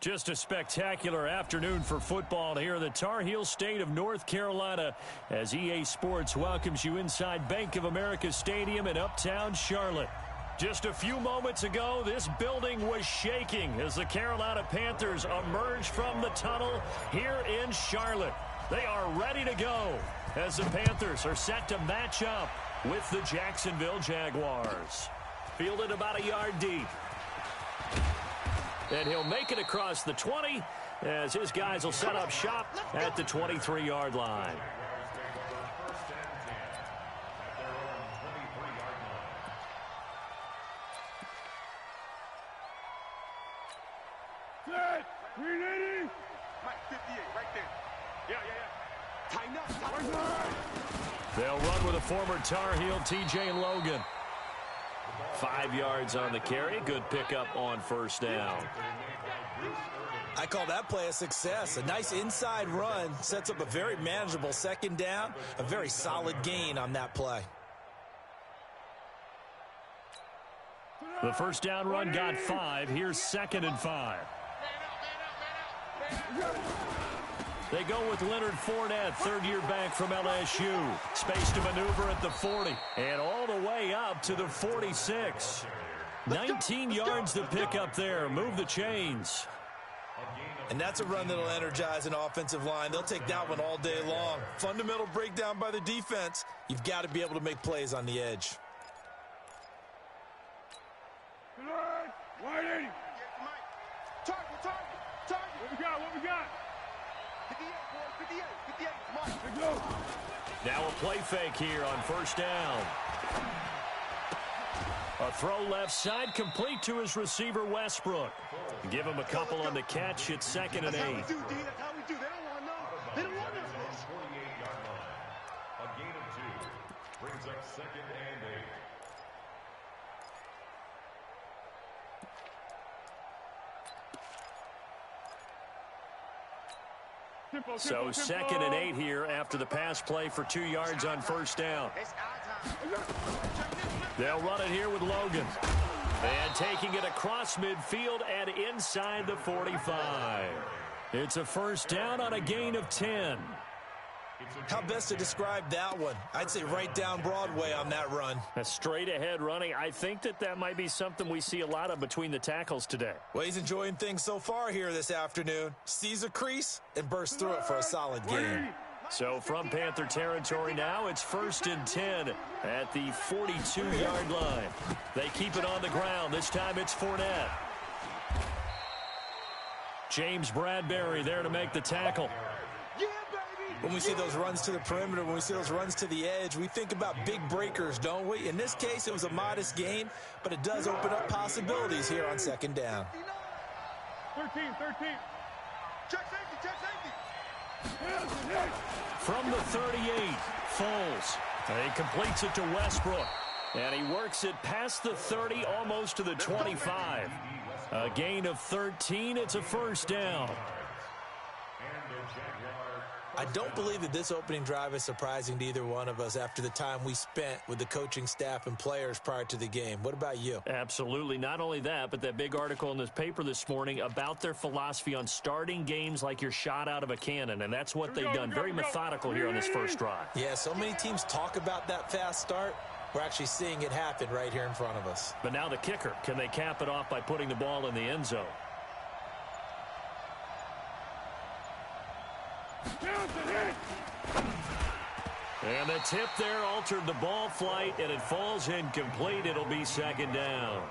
Just a spectacular afternoon for football here in the Tar Heel state of North Carolina as EA Sports welcomes you inside Bank of America Stadium in uptown Charlotte. Just a few moments ago, this building was shaking as the Carolina Panthers emerged from the tunnel here in Charlotte. They are ready to go as the Panthers are set to match up with the Jacksonville Jaguars. Fielded about a yard deep. And he'll make it across the 20 as his guys will set up shop at the 23-yard line. Set. 380. Mike, 58, right there. Yeah. Tighten up. They'll run with a former Tar Heel, T.J. Logan. 5 yards on the carry. Good pickup on first down. I call that play a success. A nice inside run sets up a very manageable second down. A very solid gain on that play. The first down run got 5. Here's 2nd and 5. They go with Leonard Fournette, third-year back from LSU. Space to maneuver at the 40 and all the way up to the 46. 19 yards to pick up there. Move the chains. And that's a run that'll energize an offensive line. They'll take that one all day long. Fundamental breakdown by the defense. You've got to be able to make plays on the edge. Wide 80. Target. What we got? 58, Mike. Now a play fake here on first down. A throw left side, complete to his receiver, Westbrook. Give him a couple on the catch. It's 2nd and 8. That's how we do, D. That's how we do. They don't want to know. They don't want to know. 28-yard line. A gain of 2. Brings up 2nd and 8. So 2nd and 8 here after the pass play for 2 yards on first down. They'll run it here with Logan. And taking it across midfield and inside the 45. It's a first down on a gain of 10. How best to describe that one? I'd say right down Broadway on that run. A straight ahead running. I think that might be something we see a lot of between the tackles today. Well, he's enjoying things so far here this afternoon. Sees a crease and bursts through it for a solid gain. So from Panther territory now, it's 1st and 10 at the 42-yard line. They keep it on the ground. This time it's Fournette. James Bradbury there to make the tackle. When we see those runs to the perimeter, when we see those runs to the edge, we think about big breakers, don't we? In this case, it was a modest gain, but it does open up possibilities here on 2nd down. 13. Check safety. From the 38, Foles. He completes it to Westbrook. And he works it past the 30, almost to the 25. A gain of 13. It's a first down. I don't believe that this opening drive is surprising to either one of us after the time we spent with the coaching staff and players prior to the game. What about you? Absolutely. Not only that, but that big article in this paper this morning about their philosophy on starting games like you're shot out of a cannon, and that's what they've done. Very methodical here on this first drive. Yeah, so many teams talk about that fast start. We're actually seeing it happen right here in front of us. But now the kicker. Can they cap it off by putting the ball in the end zone? And the tip there altered the ball flight, and it falls incomplete. It'll be 2nd down.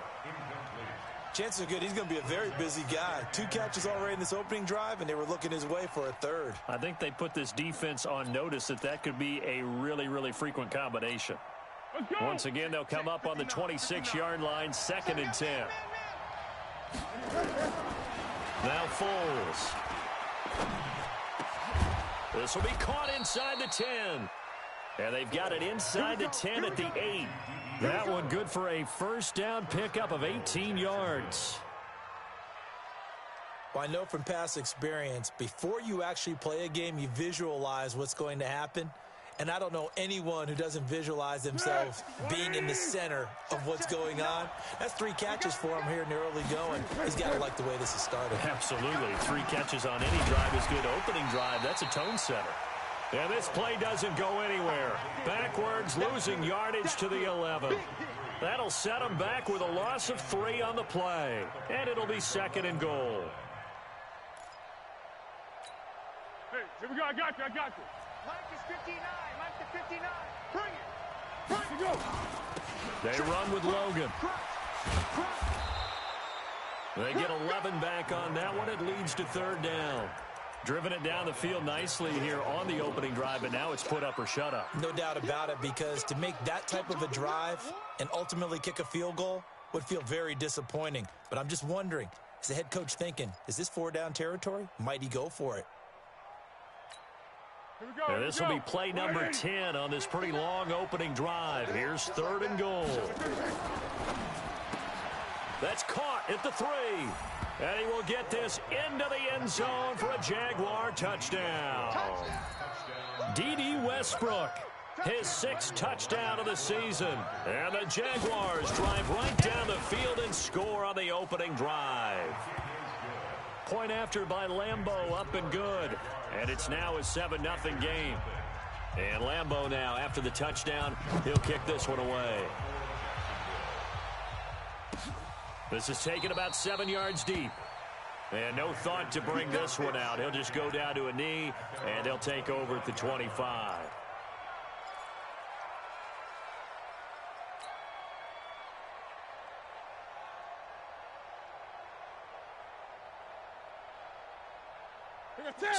Chances are good he's going to be a very busy guy. 2 catches already in this opening drive, and they were looking his way for a 3rd. I think they put this defense on notice that could be a really, really frequent combination. Once again, they'll come up on the 26-yard line, 2nd and 10. Now Foles. This will be caught inside the 10. And they've got it inside the 10 at the 8. That one good for a first down pickup of 18 yards. Well, I know from past experience, before you actually play a game, you visualize what's going to happen. And I don't know anyone who doesn't visualize themselves being in the center of what's going on. That's 3 catches for him here in the early going. He's got to like the way this has started. Absolutely. 3 catches on any drive is good. Opening drive, that's a tone setter. And this play doesn't go anywhere. Backwards, losing yardage to the 11. That'll set him back with a loss of 3 on the play. And it'll be 2nd and goal. Hey, here we go. I got you. I got you. Mike is 59. Mike to 59. Bring it. Bring it. Go. They run with Logan. They get 11 back on that one. It leads to 3rd down. Driven it down the field nicely here on the opening drive, but now it's put up or shut up. No doubt about it, because to make that type of a drive and ultimately kick a field goal would feel very disappointing. But I'm just wondering, is the head coach thinking, is this 4-down territory? Might he go for it? Here we go. And this will be play number 10 on this pretty long opening drive. Here's 3rd and goal. That's caught at the 3. And he will get this into the end zone for a Jaguar touchdown. D.D. Westbrook, his 6th touchdown of the season. And the Jaguars drive right down the field and score on the opening drive. Point after by Lambeau, up and good. And it's now a 7-0 game. And Lambeau now, after the touchdown, he'll kick this one away. This is taken about 7 yards deep. And no thought to bring this one out. He'll just go down to a knee, and they'll take over at the 25.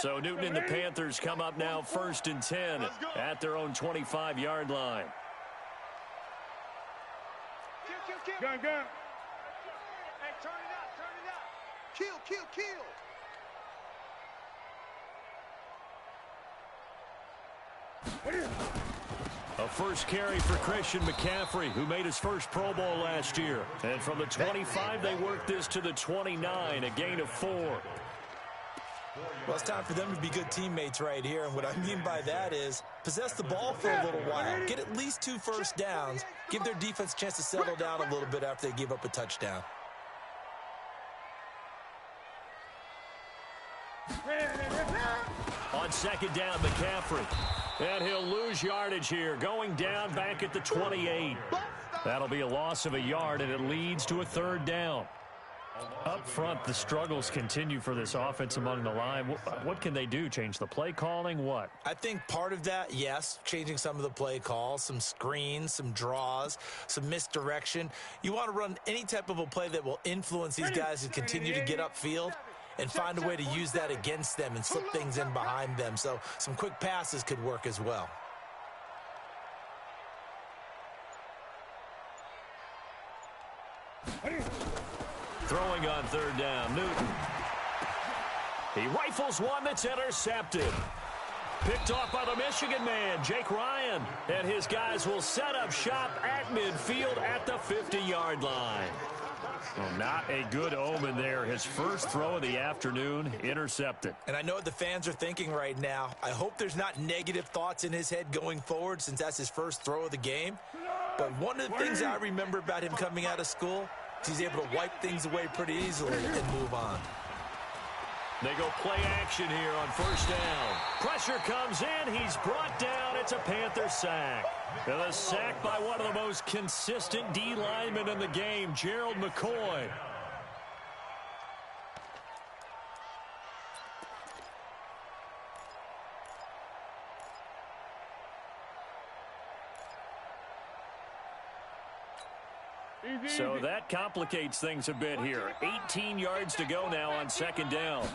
So Newton and the Panthers come up now 1st and 10 at their own 25-yard line. Gun. Hey, turn it up. Turn it up. Kill. A first carry for Christian McCaffrey, who made his first Pro Bowl last year. And from the 25, they worked this to the 29, a gain of 4. Well, it's time for them to be good teammates right here. And what I mean by that is possess the ball for a little while. Get at least 2 first downs. Give their defense a chance to settle down a little bit after they give up a touchdown. On 2nd down, McCaffrey. And he'll lose yardage here, going down back at the 28. That'll be a loss of a yard, and it leads to a 3rd down. Up front, the struggles continue for this offense among the line. What can they do? Change the play calling? What? I think part of that, yes, changing some of the play calls, some screens, some draws, some misdirection. You want to run any type of a play that will influence these guys to continue to get upfield and find a way to use that against them and slip things in behind them. So some quick passes could work as well. Throwing on 3rd down, Newton. He rifles one that's intercepted. Picked off by the Michigan man, Jake Ryan. And his guys will set up shop at midfield at the 50-yard line. Well, not a good omen there. His first throw of the afternoon, intercepted. And I know what the fans are thinking right now. I hope there's not negative thoughts in his head going forward since that's his first throw of the game. But one of the things I remember about him coming out of school, he's able to wipe things away pretty easily and move on. They go play action here on 1st down. Pressure comes in. He's brought down. It's a Panther sack. And a sack by one of the most consistent D linemen in the game, Gerald McCoy. So that complicates things a bit here. 18 yards to go now on 2nd down.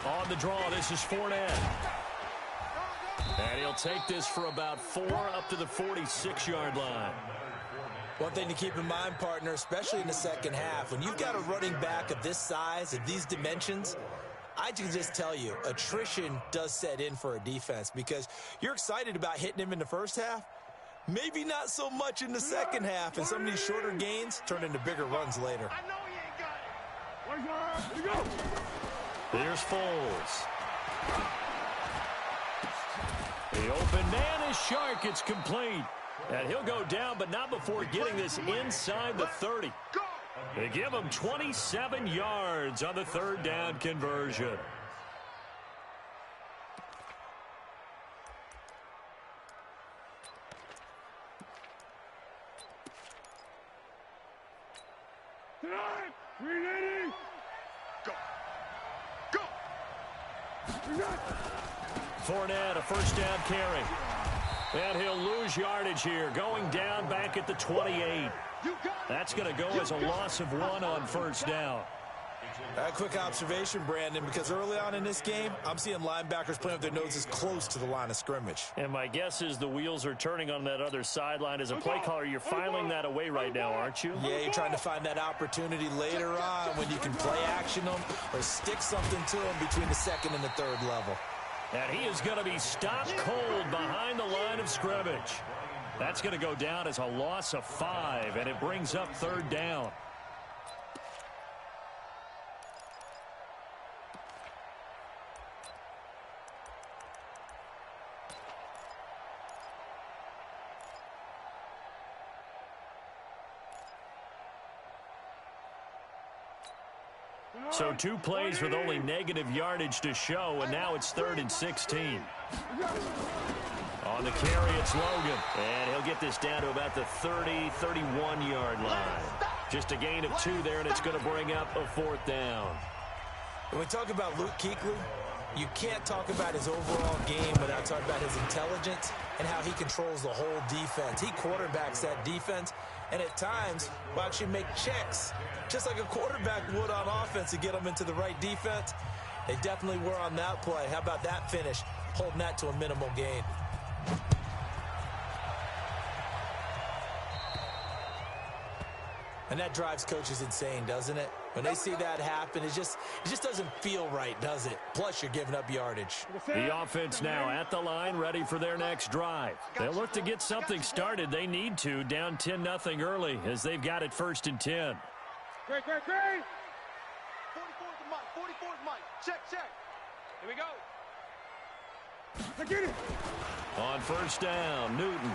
On the draw, this is Fournette. And he'll take this for about 4 up to the 46-yard line. One thing to keep in mind, partner, especially in the second half, when you've got a running back of this size, of these dimensions, I can just tell you, attrition does set in for a defense because you're excited about hitting him in the first half. Maybe not so much in the second half, and some of these shorter gains turn into bigger runs later. I know he ain't got it. Here we go. Here's Foles. The open man is Shark. It's complete. And he'll go down, but not before getting this inside the 30. They give him 27 yards on the third down conversion. Ready? Go. Go. Fournette, a first down carry. And he'll lose yardage here, going down back at the 28. That's going to go as a loss of 1 on first down. A quick observation, Brandon, because early on in this game, I'm seeing linebackers playing with their noses close to the line of scrimmage. And my guess is the wheels are turning on that other sideline. As a play caller, you're filing that away right now, aren't you? Yeah, you're trying to find that opportunity later on when you can play action them or stick something to them between the second and the third level. And he is going to be stopped cold behind the line of scrimmage. That's going to go down as a loss of 5, and it brings up third down. So 2 plays with only negative yardage to show, and now it's 3rd and 16. On the carry, it's Logan. And he'll get this down to about the 30, 31-yard line. Just a gain of 2 there, and it's going to bring up a 4th down. When we talk about Luke Kuechly, you can't talk about his overall game without talking about his intelligence and how he controls the whole defense. He quarterbacks that defense, and at times will actually make checks, just like a quarterback would on offense to get them into the right defense. They definitely were on that play. How about that finish, holding that to a minimal gain? And that drives coaches insane, doesn't it? When they see that happen, it just doesn't feel right, does it? Plus, you're giving up yardage. The offense now at the line, ready for their next drive. They'll look to get something started. They need to, down 10-0 early, as they've got it 1st and 10. Great. 44's Mike. 44's Mike. Check. Here we go. I get it. On first down, Newton.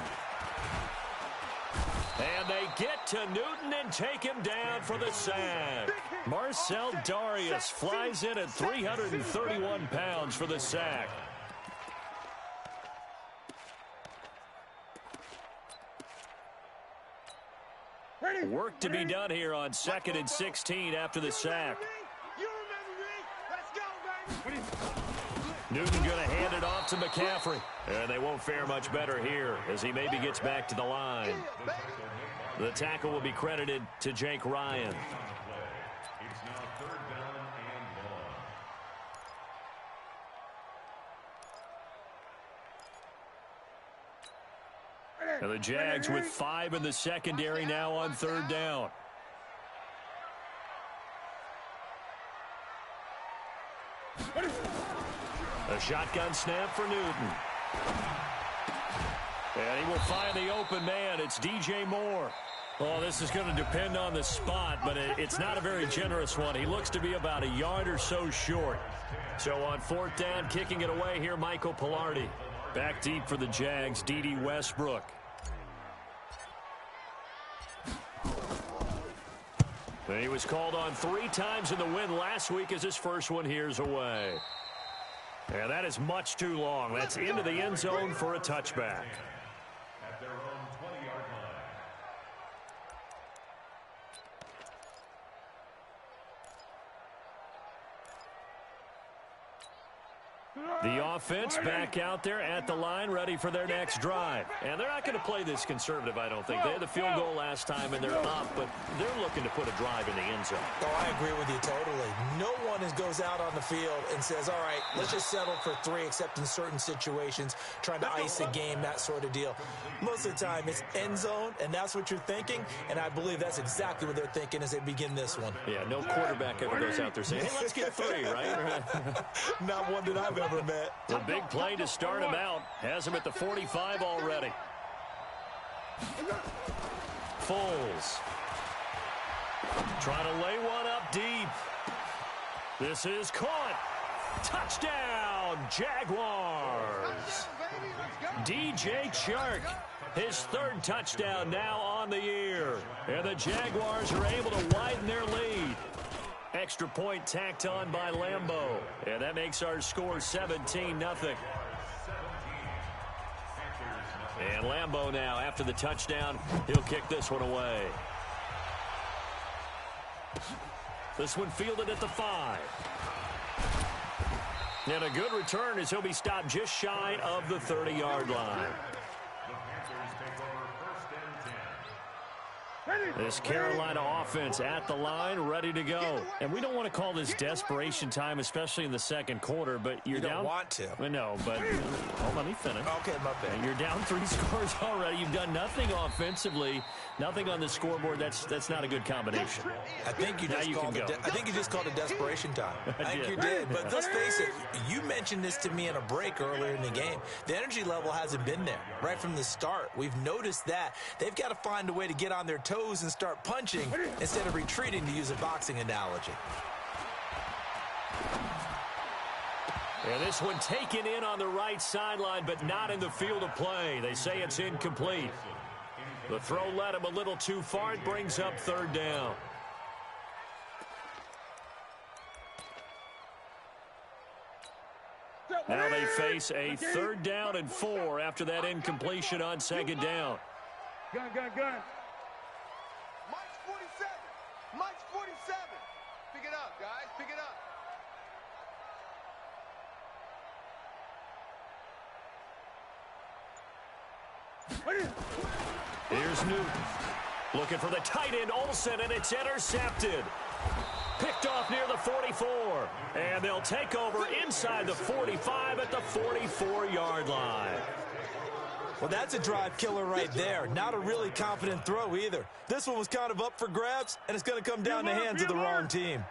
And they get to Newton and take him down for the sack. Marcel Darius flies in at 331 pounds for the sack. Work to be done here on 2nd and 16 after the sack. Newton going to hand it off to McCaffrey. And they won't fare much better here as he maybe gets back to the line. The tackle will be credited to Jake Ryan. It's now 3rd down and 1. And the Jags with 5 in the secondary now on 3rd down. A shotgun snap for Newton. And he will find the open man. It's DJ Moore. Oh, this is going to depend on the spot, but it's not a very generous one. He looks to be about a yard or so short. So on 4th down, kicking it away here, Michael Pilardi. Back deep for the Jags, D.D. Westbrook. And he was called on 3 times in the win last week as his first one here's away. And that is much too long. That's into the end zone for a touchback. At their own 20-yard line. The offense back out there at the line, ready for their next drive. And they're not going to play this conservative, I don't think. They had the field goal last time, and they're up, but they're looking to put a drive in the end zone. Oh, I agree with you totally. No one goes out on the field and says, all right, let's just settle for 3, except in certain situations, trying to ice a game, that sort of deal. Most of the time, it's end zone, and that's what you're thinking, and I believe that's exactly what they're thinking as they begin this one. Yeah, no quarterback ever goes out there saying, hey, let's get 3, right? Not one that I've ever met. The big play to start him out. Has him at the 45 already. Foles. Trying to lay one up deep. This is caught. Touchdown, Jaguars. DJ Chark, his third touchdown now on the year. And the Jaguars are able to widen their lead. Extra point tacked on by Lambeau. And that makes our score 17-0. And Lambeau now, after the touchdown, he'll kick this one away. This one fielded at the 5. And a good return as he'll be stopped just shy of the 30-yard line. This Carolina offense at the line, ready to go. And we don't want to call this desperation time, especially in the second quarter, but you're down. You don't want to. I know, but hold on, let me finish. Okay, my bad. You're down 3 scores already. You've done nothing offensively, nothing on the scoreboard. That's not a good combination. I think you just called it desperation time. I think you did. But let's face it, you mentioned this to me in a break earlier in the game. The energy level hasn't been there right from the start. We've noticed that. They've got to find a way to get on their toes and start punching instead of retreating, to use a boxing analogy. And this one taken in on the right sideline, but not in the field of play. They say it's incomplete. The throw led him a little too far. It brings up third down. Now they face a 3rd down and 4 after that incompletion on 2nd down. Gun. Mike's 47. Mike's 47. Pick it up, guys. Pick it up. Here's Newton. Looking for the tight end, Olsen, and it's intercepted. Picked off near the 44. And they'll take over inside the 45 at the 44-yard line. Well, that's a drive killer right there. Not a really confident throw either. This one was kind of up for grabs, and it's going to come down the hands of the wrong team.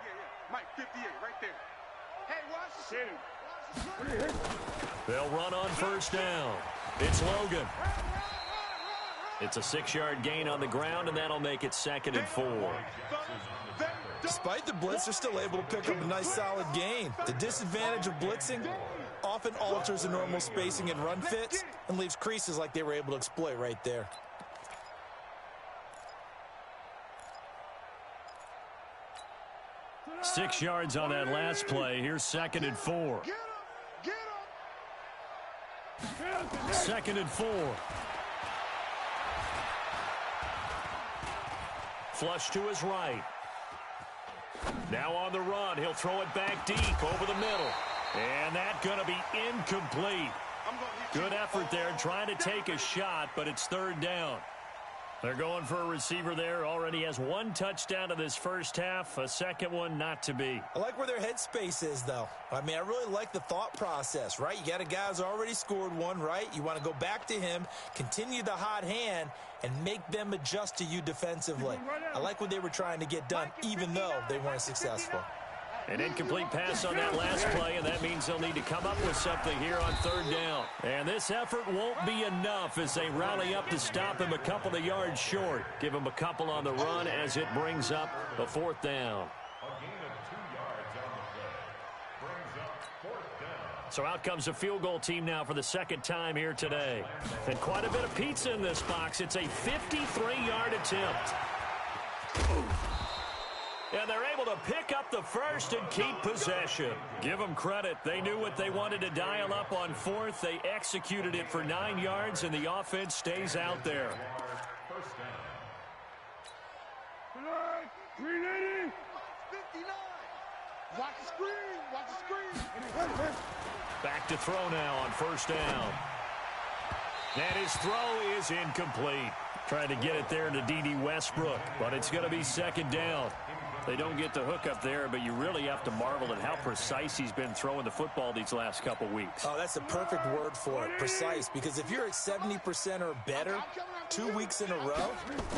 Mike, 58, right there. Hey, watch the They'll run on 1st down. It's Logan. It's a 6-yard gain on the ground, and that'll make it 2nd and 4. Despite the blitz, they're still able to pick up a nice solid gain. The disadvantage of blitzing often alters the normal spacing and run fits and leaves creases like they were able to exploit right there. Six yards on that last play. Here's 2nd and 4. 2nd and 4. Flush to his right. Now on the run. He'll throw it back deep over the middle. And that's going to be incomplete. Good effort there trying to take a shot, but it's 3rd down. They're going for a receiver there. Already has 1 touchdown in this first half. A second one not to be. I like where their headspace is, though. I mean, I really like the thought process, right? You got a guy who's already scored one, right? You want to go back to him, continue the hot hand, and make them adjust to you defensively. I like what they were trying to get done, even though they weren't successful. An incomplete pass on that last play, and that means they'll need to come up with something here on 3rd down. And this effort won't be enough as they rally up to stop him a couple of yards short. Give him a couple on the run as it brings up the 4th down. A gain of 2 yards on the play. Brings up 4th down. So out comes the field goal team now for the 2nd time here today. And quite a bit of pizza in this box. It's a 53-yard attempt. And they're able to pick up the first and keep possession. Give them credit. They knew what they wanted to dial up on 4th. They executed it for 9 yards, and the offense stays out there. First down. 380. 59. Watch the screen. Watch the screen. Back to throw now on 1st down. And his throw is incomplete. Trying to get it there to D.D. Westbrook, but it's going to be 2nd down. They don't get the hook up there, but you really have to marvel at how precise he's been throwing the football these last couple weeks. Oh, that's the perfect word for it, precise, because if you're at 70% or better 2 weeks in a row,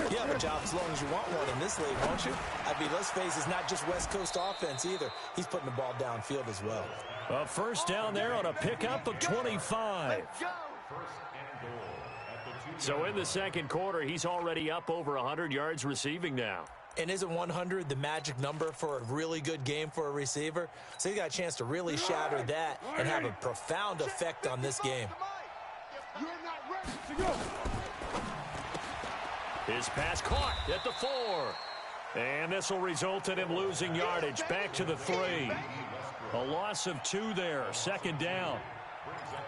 you have a job as long as you want one in this league, won't you? I mean, let's face it, it's not just West Coast offense either. He's putting the ball downfield as well. A 1st down there on a pickup of 25. So in the 2nd quarter, he's already up over 100 yards receiving now. And isn't 100 the magic number for a really good game for a receiver? So he got a chance to really shatter that and have a profound effect on this game. His pass caught at the 4. And this will result in him losing yardage. Back to the 3. A loss of 2 there. Second down.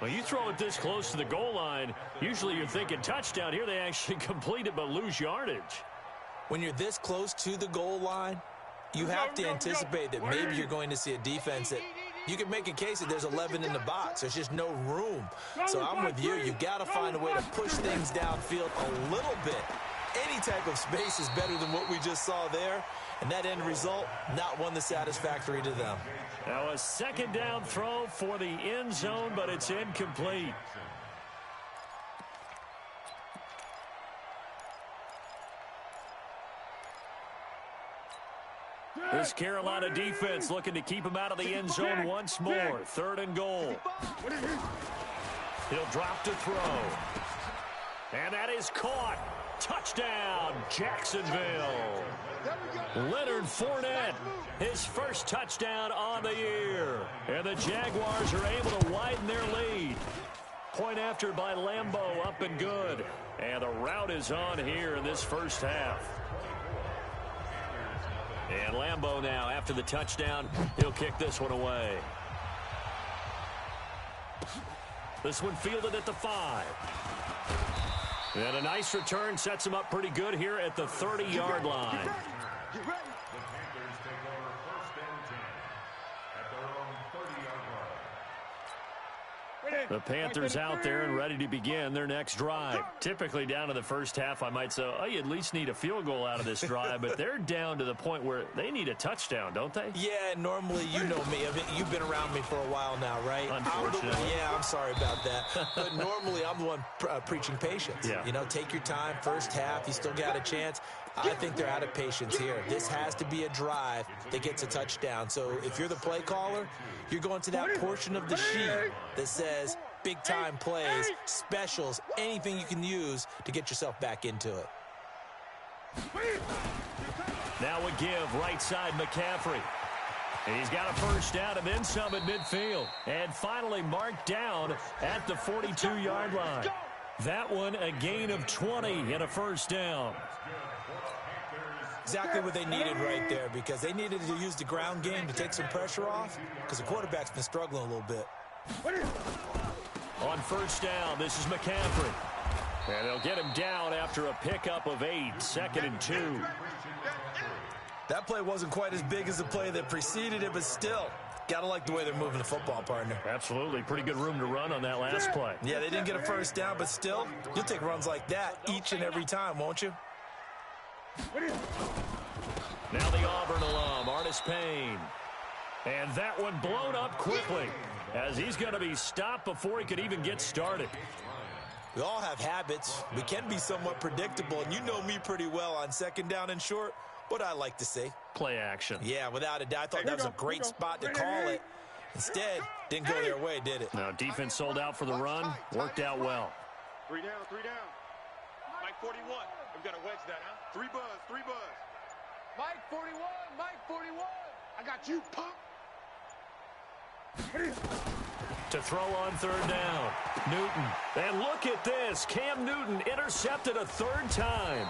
Well, you throw it this close to the goal line, usually you're thinking touchdown. Here they actually complete it but lose yardage. When you're this close to the goal line, you have to anticipate that maybe you're going to see a defense that you can make a case that there's 11 in the box. There's just no room. So I'm with you. You've got to find a way to push things downfield a little bit. Any type of space is better than what we just saw there. And that end result, not one that's satisfactory to them. Now a second down throw for the end zone, but it's incomplete. This Carolina defense looking to keep him out of the end zone once more. 3rd and goal. He'll drop to throw. And that is caught. Touchdown, Jacksonville. Leonard Fournette, his first touchdown on the year. And the Jaguars are able to widen their lead. Point after by Lambeau, up and good. And the route is on here in this first half. And Lambeau now, after the touchdown, he'll kick this one away. This one fielded at the 5. And a nice return sets him up pretty good here at the 30-yard line. The Panthers take over 1st and 10 at their own 30-yard line. The Panthers out there and ready to begin their next drive. Typically down to the first half, I might say, oh, you at least need a field goal out of this drive, but they're down to the point where they need a touchdown, don't they? Yeah, normally, you know me. I mean, you've been around me for a while now, right? Unfortunately. I'm sorry about that. But normally, I'm the one preaching patience. Yeah. You know, take your time. First half, you still got a chance. I think they're out of patience here. This has to be a drive that gets a touchdown. So if you're the play caller, you're going to that portion of the sheet that says big-time plays, specials, anything you can use to get yourself back into it. Now a give, right side McCaffrey. And he's got a first down and then some at midfield. And finally marked down at the 42-yard line. That one a gain of 20 and a first down. Exactly what they needed right there, because they needed to use the ground game to take some pressure off, because the quarterback's been struggling a little bit. On first down, this is McCaffrey. And they'll get him down after a pickup of 8, 2nd and 2. That play wasn't quite as big as the play that preceded it, but still, gotta like the way they're moving the football, partner. Absolutely. Pretty good room to run on that last play. Yeah, they didn't get a first down, but still, you'll take runs like that each and every time, won't you? Now the Auburn alum, Artis Payne. And that one blown up quickly as he's going to be stopped before he could even get started. We all have habits. We can be somewhat predictable, and you know me pretty well on 2nd down and short. What I like to see. Play action. Yeah, without a doubt. I thought that was a great spot to call it. Instead, didn't go their way, did it? Now defense sold out for the run. Worked out well. 3 down, 3 down. Mike 41. We've got to wedge that, huh? 3 buzz, 3 buzz. Mike 41, Mike 41. I got you, punk. To throw on 3rd down. Newton. And look at this. Cam Newton intercepted a 3rd time.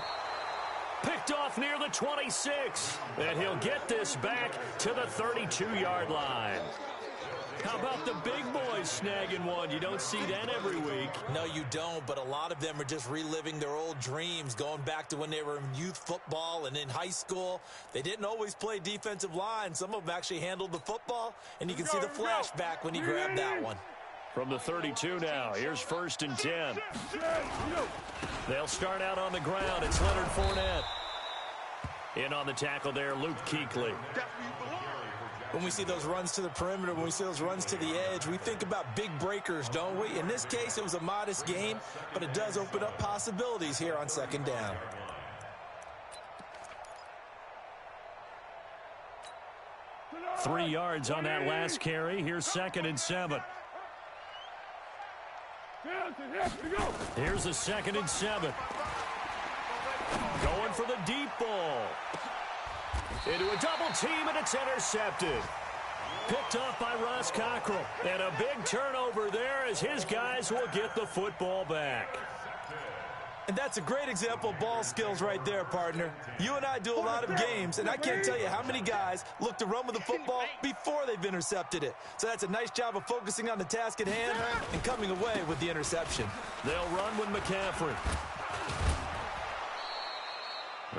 Picked off near the 26. And he'll get this back to the 32-yard line. How about the big boys snagging one? You don't see that every week. No, you don't, but a lot of them are just reliving their old dreams, going back to when they were in youth football and in high school. They didn't always play defensive line. Some of them actually handled the football, and you can see the flashback when he grabbed that one. From the 32 now, here's 1st and 10. They'll start out on the ground. It's Leonard Fournette. In on the tackle there, Luke Kuechly. When we see those runs to the perimeter, when we see those runs to the edge, we think about big breakers, don't we? In this case, it was a modest gain, but it does open up possibilities here on 2nd down. Three yards on that last carry. Here's 2nd and 7. Here's a 2nd and 7. Going for the deep ball. Into a double team, and it's intercepted. Picked off by Ross Cockrell. And a big turnover there as his guys will get the football back. And that's a great example of ball skills right there, partner. You and I do a lot of games, and I can't tell you how many guys look to run with the football before they've intercepted it. So that's a nice job of focusing on the task at hand and coming away with the interception. They'll run with McCaffrey.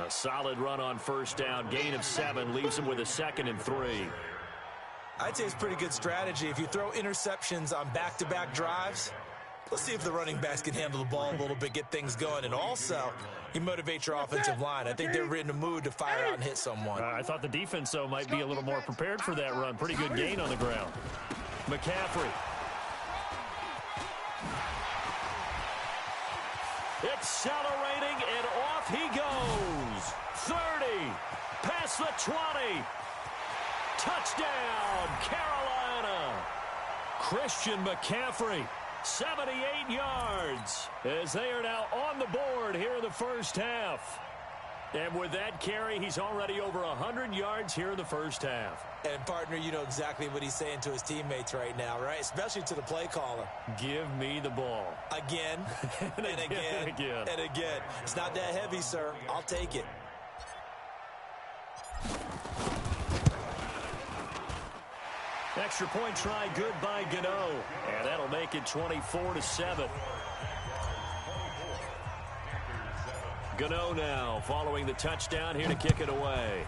A solid run on first down. Gain of 7 leaves them with a 2nd and 3. I'd say it's pretty good strategy. If you throw interceptions on back-to-back drives, let's see if the running backs can handle the ball a little bit, get things going. And also, you motivate your offensive line. I think they're in the mood to fire out and hit someone. I thought the defense, though, might be a little more prepared for that run. Pretty good gain on the ground. McCaffrey. Accelerating, and off he goes. 30. Past the 20. Touchdown, Carolina. Christian McCaffrey. 78 yards as they are now on the board here in the first half. And with that carry, he's already over 100 yards here in the first half. And, partner, you know exactly what he's saying to his teammates right now, right? Especially to the play caller. Give me the ball. Again, and again, and again. It's not that heavy, sir. I'll take it. Extra point try good by Gano. And that'll make it 24-7. Gano now following the touchdown here to kick it away.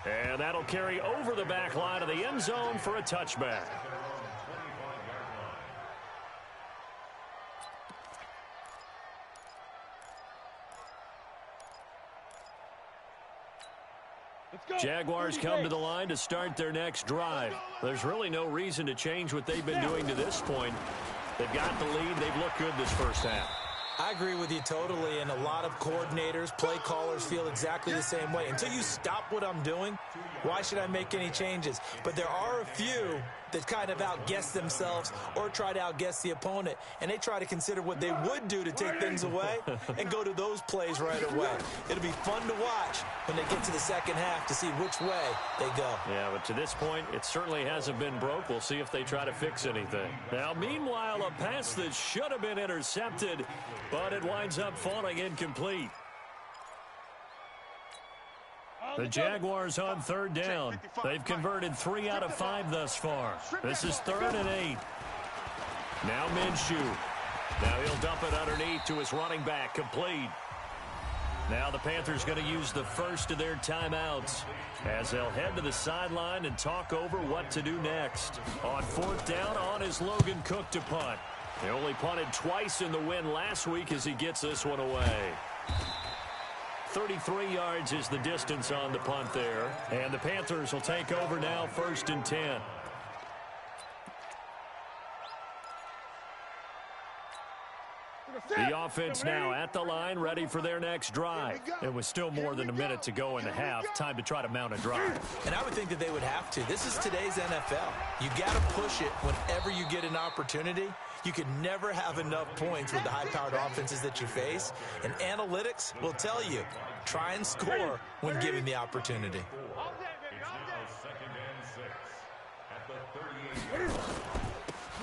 And that'll carry over the back line of the end zone for a touchback. Jaguars come to the line to start their next drive. There's really no reason to change what they've been doing to this point. They've got the lead. They've looked good this first half. I agree with you totally, and a lot of coordinators, play callers feel exactly the same way. Until you stop what I'm doing, why should I make any changes? But there are a few that kind of outguess themselves or try to outguess the opponent, and they try to consider what they would do to take things away and go to those plays right away. It'll be fun to watch when they get to the second half to see which way they go. Yeah, but to this point, it certainly hasn't been broke. We'll see if they try to fix anything. Now, meanwhile, a pass that should have been intercepted, but it winds up falling incomplete. The Jaguars on third down. They've converted 3 out of 5 thus far. This is 3rd and 8. Now Minshew. Now he'll dump it underneath to his running back. Complete. Now the Panthers going to use the first of their timeouts as they'll head to the sideline and talk over what to do next. On 4th down, on is Logan Cook to punt. He only punted twice in the win last week as he gets this one away. 33 yards is the distance on the punt there. And the Panthers will take over now, 1st and 10. The offense now at the line, ready for their next drive. And with still more than a minute to go in the half, time to try to mount a drive. And I would think that they would have to. This is today's NFL. You got to push it whenever you get an opportunity. You can never have enough points with the high-powered offenses that you face. And analytics will tell you, try and score when given the opportunity.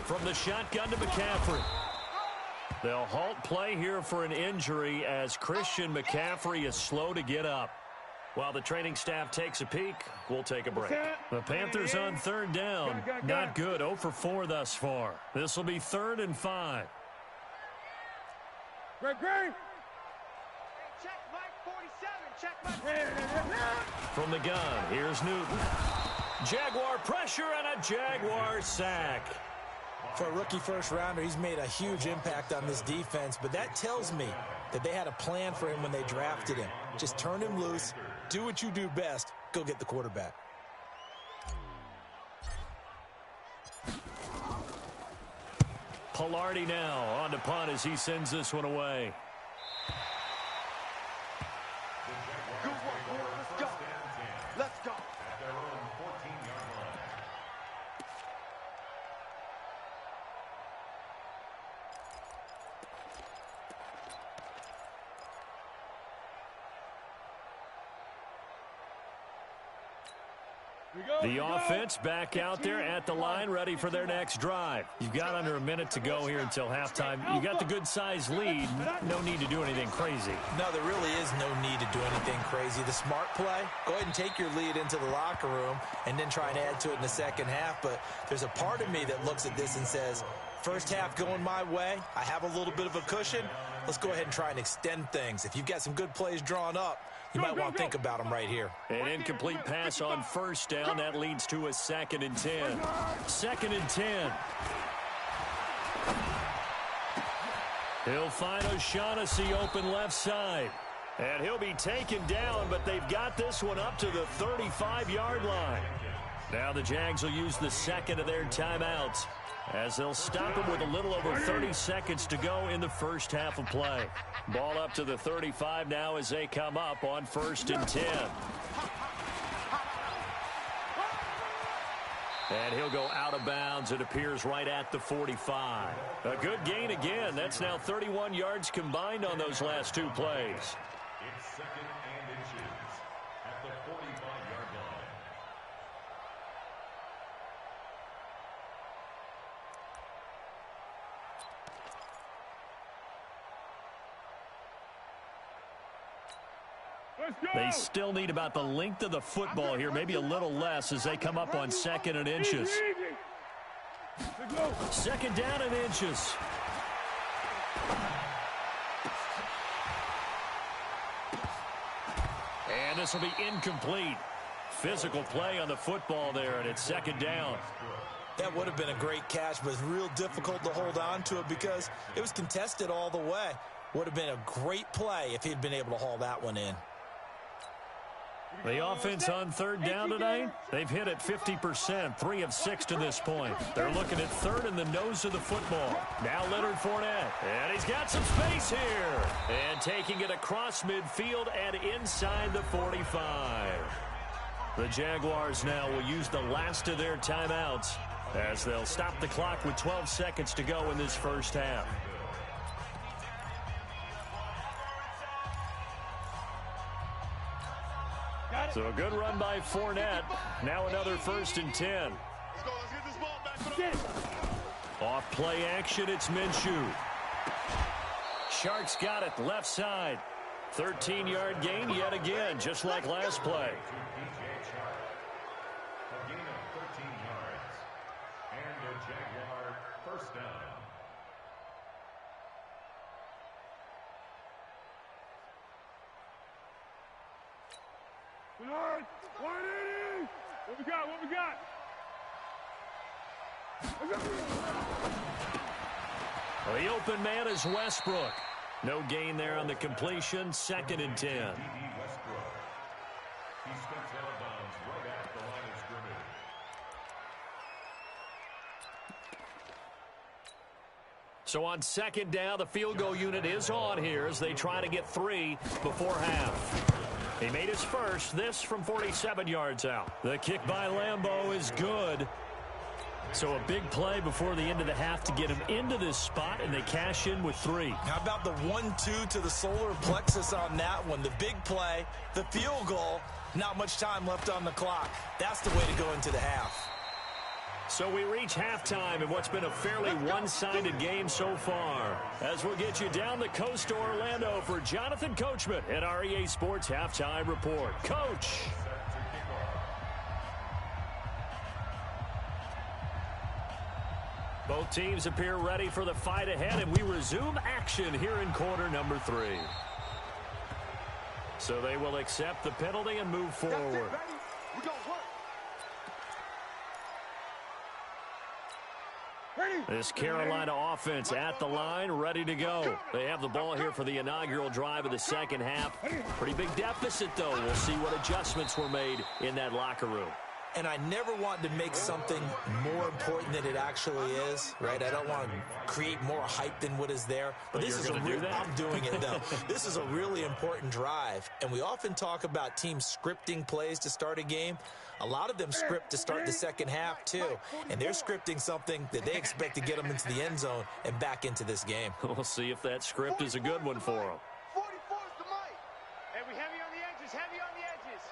From the shotgun to McCaffrey. They'll halt play here for an injury as Christian McCaffrey is slow to get up. While the training staff takes a peek, we'll take a break. The Panthers on 3rd down. Not good. 0 for 4 thus far. This will be 3rd and 5. Great. Check Mike 47. Check Mike. From the gun, here's Newton. Jaguar pressure and a Jaguar sack. For a rookie first-rounder, he's made a huge impact on this defense, but that tells me that they had a plan for him when they drafted him. Just turn him loose, do what you do best, go get the quarterback. Pilardi now on to punt as he sends this one away. Good work, boy. Let's go. Let's go. At their own 14-yard line. The offense back out there at the line, ready for their next drive. You've got under a minute to go here until halftime. You got the good-sized lead. No need to do anything crazy. No, there really is no need to do anything crazy. The smart play, go ahead and take your lead into the locker room and then try and add to it in the second half. But there's a part of me that looks at this and says, first half going my way, I have a little bit of a cushion. Let's go ahead and try and extend things. If you've got some good plays drawn up, you might want to think about them right here. An incomplete pass on first down. That leads to a 2nd and 10. 2nd and 10. He'll find O'Shaughnessy open left side. And he'll be taken down, but they've got this one up to the 35-yard line. Now the Jags will use the second of their timeouts, as they'll stop him with a little over 30 seconds to go in the first half of play. Ball up to the 35 now as they come up on 1st and 10. And he'll go out of bounds. It appears right at the 45. A good gain again. That's now 31 yards combined on those last two plays. It's 2nd and inches at the 45-yard line. They still need about the length of the football here, maybe a little less as they come up on 2nd and inches. 2nd down and inches. And this will be incomplete. Physical play on the football there, and it's 2nd down. That would have been a great catch, but it's real difficult to hold on to it because it was contested all the way. Would have been a great play if he'd been able to haul that one in. The offense on 3rd down tonight, they've hit it 50%, 3 of 6 to this point. They're looking at 3rd in the nose of the football. Now Leonard Fournette, and he's got some space here. And taking it across midfield and inside the 45. The Jaguars now will use the last of their timeouts as they'll stop the clock with 12 seconds to go in this first half. So a good run by Fournette. Now another 1st and 10. Let's get this ball back for the Off play action, it's Minshew. Sharks got it, left side. 13-yard gain yet again, just like last play. A gain of 13 yards. And a Jaguar first down. Bernard, 180. What we got? What we got? Well, the open man is Westbrook. No gain there on the completion. 2nd and 10. Westbrook. He steps out of bounds right at the line of scrimmage. So on 2nd down, the field goal unit is on here as they try to get 3 before half. He made his first, this from 47 yards out. The kick by Lambeau is good. So a big play before the end of the half to get him into this spot, and they cash in with 3. How about the 1-2 to the solar plexus on that one? The big play, the field goal, not much time left on the clock. That's the way to go into the half. So we reach halftime in what's been a fairly one-sided game so far. As we'll get you down the coast to Orlando for Jonathan Coachman at our EA Sports Halftime Report. Coach. Both teams appear ready for the fight ahead, and we resume action here in quarter number 3. So they will accept the penalty and move forward. This Carolina offense at the line, ready to go. They have the ball here for the inaugural drive of the second half. Pretty big deficit, though. We'll see what adjustments were made in that locker room. And I never want to make something more important than it actually is, right? I don't want to create more hype than what is there. But this is I'm doing it, though. This is a really important drive. And we often talk about teams scripting plays to start a game. A lot of them script to start the second half, too. And they're scripting something that they expect to get them into the end zone and back into this game. We'll see if that script is a good one for them. 44's the mic. And we heavy on the edges, heavy on the edges.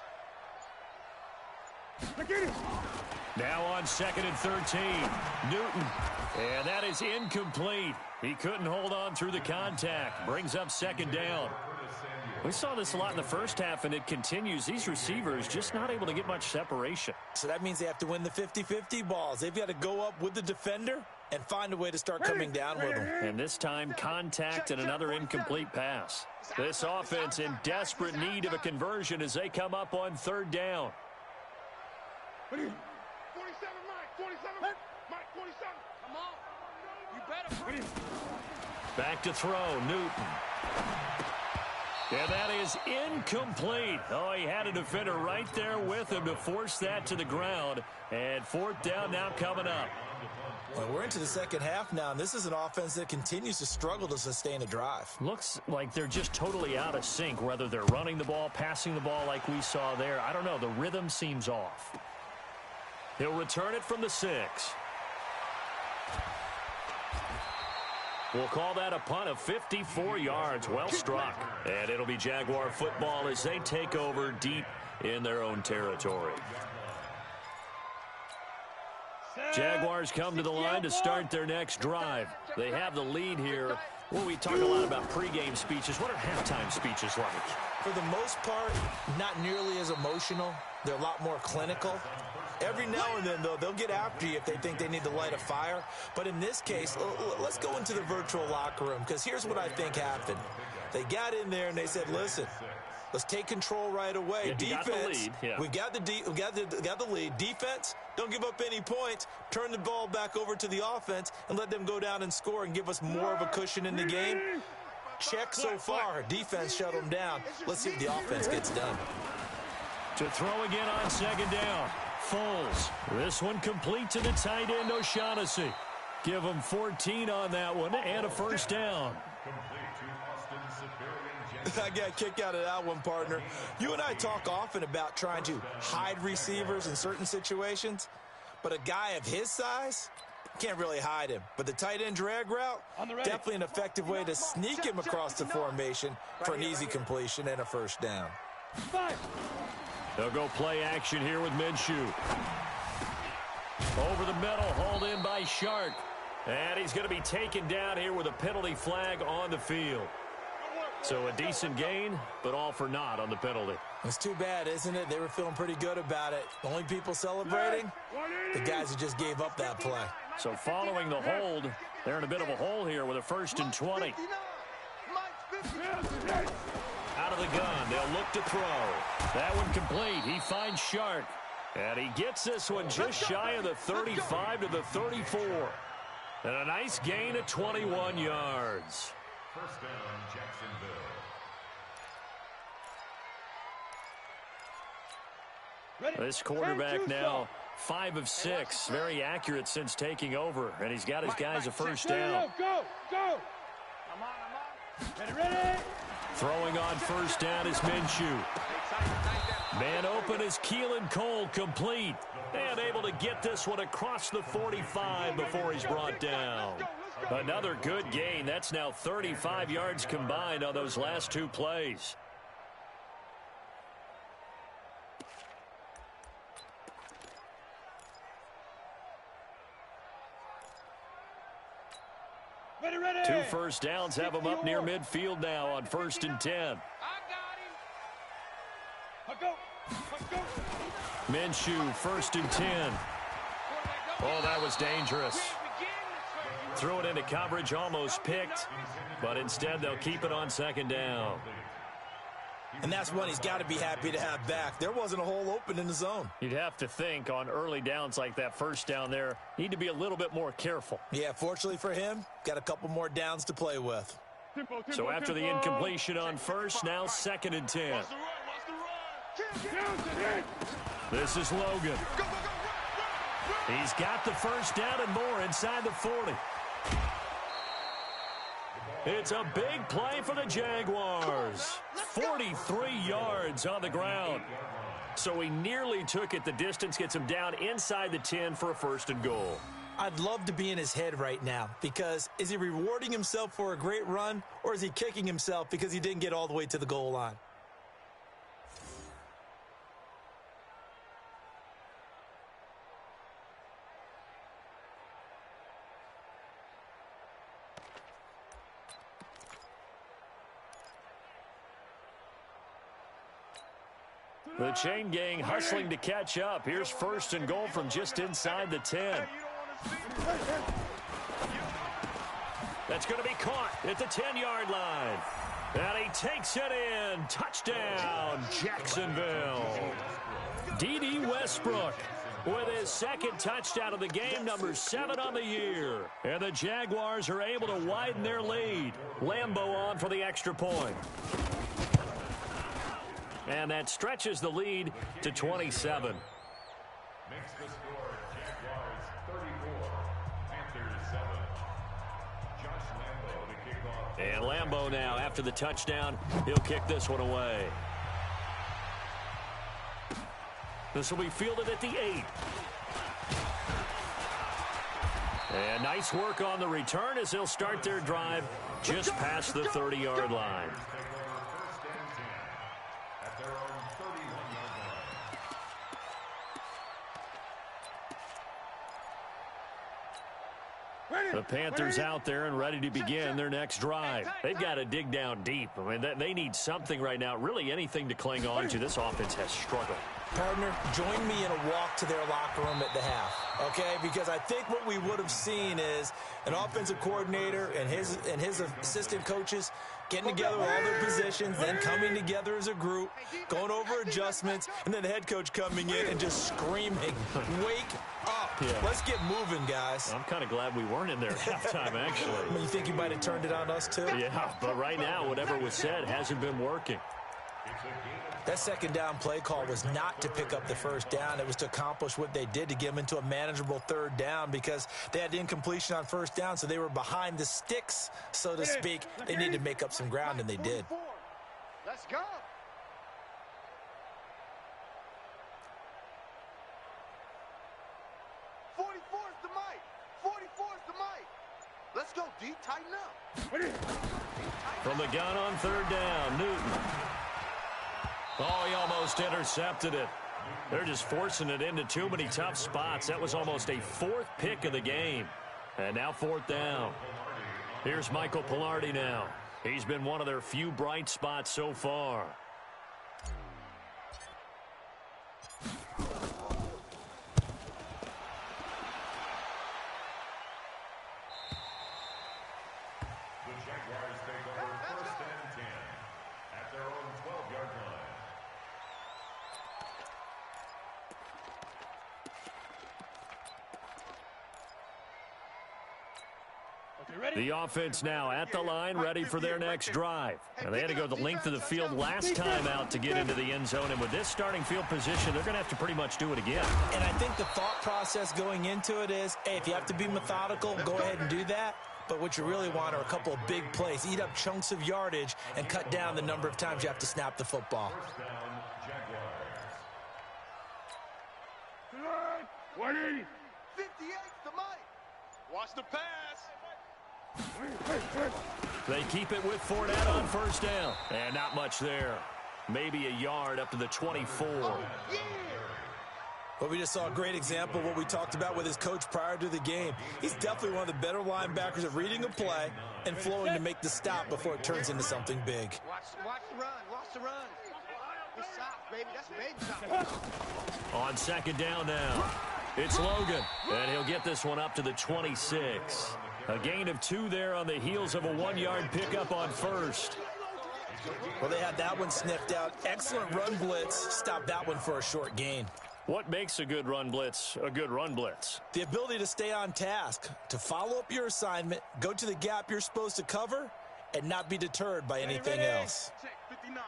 Now on 2nd and 13, Newton. And that is incomplete. He couldn't hold on through the contact. Brings up 2nd down. We saw this a lot in the first half, and it continues. These receivers just not able to get much separation. So that means they have to win the 50-50 balls. They've got to go up with the defender and find a way to start coming down with them. And this time, contact and another incomplete pass. This offense in desperate need of a conversion as they come up on 3rd down. 47, Mike. 47. Mike, 47. Come on. You better. Back to throw, Newton. And that is incomplete. Oh, he had a defender right there with him to force that to the ground. And 4th down now coming up. Well, we're into the second half now, and this is an offense that continues to struggle to sustain a drive. Looks like they're just totally out of sync, whether they're running the ball, passing the ball like we saw there. I don't know. The rhythm seems off. He'll return it from the 6. We'll call that a punt of 54 yards. Well struck. And it'll be Jaguar football as they take over deep in their own territory. Jaguars come to the line to start their next drive. They have the lead here. Well, we talk a lot about pregame speeches. What are halftime speeches like? For the most part, not nearly as emotional. They're a lot more clinical. Every now and then, though, they'll get after you if they think they need to light a fire. But in this case, let's go into the virtual locker room, because here's what I think happened. They got in there and they said, listen, let's take control right away. Yeah, defense, we got the lead. Defense, don't give up any points. Turn the ball back over to the offense and let them go down and score and give us more of a cushion in the game. Check so far. Defense shut them down. Let's see if the offense gets done. To throw again on 2nd down. Foles. This one complete to the tight end, O'Shaughnessy. Give him 14 on that one and a 1st down. I got a kick out of that one, partner. You and I talk often about trying to hide receivers in certain situations, but a guy of his size can't really hide him. But the tight end drag route, definitely an effective way to sneak him across the formation for an easy completion and a 1st down. They'll go play action here with Minshew. Over the middle, hauled in by Shark. And he's going to be taken down here with a penalty flag on the field. So a decent gain, but all for naught on the penalty. It's too bad, isn't it? They were feeling pretty good about it. The only people celebrating, the guys who just gave up that play. So following the hold, they're in a bit of a hole here with a 1st and 20. Out of the gun, they'll look to throw. That one complete. He finds Shark. And he gets this one just shy of the 35 to the 34. And a nice gain of 21 yards. 1st down, Jacksonville. This quarterback now 5 of 6. Very accurate since taking over. And he's got his guys a 1st down. Go. Ready. Throwing on 1st down is Minshew. Man open is Keelan Cole, complete. And able to get this one across the 45 before he's brought down. Another good gain. That's now 35 yards combined on those last 2 plays. Ready. 2 1st downs have him up near midfield now on 1st and 10. Let's go. Minshew, 1st and 10. Oh, that was dangerous. Threw it into coverage, almost picked. But instead, they'll keep it on 2nd down. And that's one he's got to be happy to have back. There wasn't a hole open in the zone. You'd have to think on early downs like that 1st down there, need to be a little bit more careful. Yeah, fortunately for him, got a couple more downs to play with. So after the incompletion on 1st, now 2nd and 10. This is Logan. He's got the 1st down and more inside the 40. It's a big play for the Jaguars. 43 yards on the ground. So he nearly took it the distance, gets him down inside the 10 for a 1st and goal. I'd love to be in his head right now, because is he rewarding himself for a great run, or is he kicking himself because he didn't get all the way to the goal line? The chain gang hustling to catch up. Here's first and goal from just inside the 10. That's going to be caught at the 10-yard line. And he takes it in. Touchdown, Jacksonville. D.D. Westbrook with his second touchdown of the game, number 7 on the year. And the Jaguars are able to widen their lead. Lambeau on for the extra point. And that stretches the lead to 27. Makes the score Jaguars 34, Panthers 7. Josh Lambeau to kick off. And Lambeau now, after the touchdown, he'll kick this one away. This will be fielded at the 8. And nice work on the return as they'll start their drive just past the 30-yard line. The Panthers out there and ready to begin their next drive. They've got to dig down deep. I mean, they need something right now, really anything to cling on to. This offense has struggled. Partner, join me in a walk to their locker room at the half, okay? Because I think what we would have seen is an offensive coordinator and his assistant coaches getting together all their positions, then coming together as a group, going over adjustments, and then the head coach coming in and just screaming, wake up. Yeah. Let's get moving, guys. I'm kind of glad we weren't in there at halftime, actually. I mean, you think you might have turned it on us, too? Yeah, but right now, whatever was said hasn't been working. That second down play call was not to pick up the first down. It was to accomplish what they did, to get them into a manageable third down, because they had incompletion on first down, so they were behind the sticks, so to speak. They needed to make up some ground, and they did. Let's go. 44's the mic. 44's the mic. Let's go, D. Tighten up. From the gun on third down, Newton. Oh, he almost intercepted it. They're just forcing it into too many tough spots. That was almost a 4th pick of the game. And now 4th down. Here's Michael Pilardi now. He's been one of their few bright spots so far. The Jaguars take over first and 10 at their own 12-yard line. The offense now at the line, ready for their next drive. And they had to go the length of the field last time out to get into the end zone. And with this starting field position, they're going to have to pretty much do it again. And I think the thought process going into it is, hey, if you have to be methodical, go ahead and do that. But what you really want are a couple of big plays. Eat up chunks of yardage and cut down the number of times you have to snap the football. First down, Jaguars. 180. 58's the mic. Watch the pass. They keep it with Fournette on first down. And not much there. Maybe a yard up to the 24. Well, we just saw a great example of what we talked about with his coach prior to the game. He's definitely one of the better linebackers at reading a play and flowing to make the stop before it turns into something big. Watch the run. Watch the run. Good stop, baby. That's a baby stop. On second down now, it's Logan. And he'll get this one up to the 26. A gain of 2 there on the heels of a 1-yard pickup on first. Well, they had that one sniffed out. Excellent run blitz. Stopped that one for a short gain. What makes a good run blitz a good run blitz? The ability to stay on task, to follow up your assignment, go to the gap you're supposed to cover, and not be deterred by anything else. Check 59.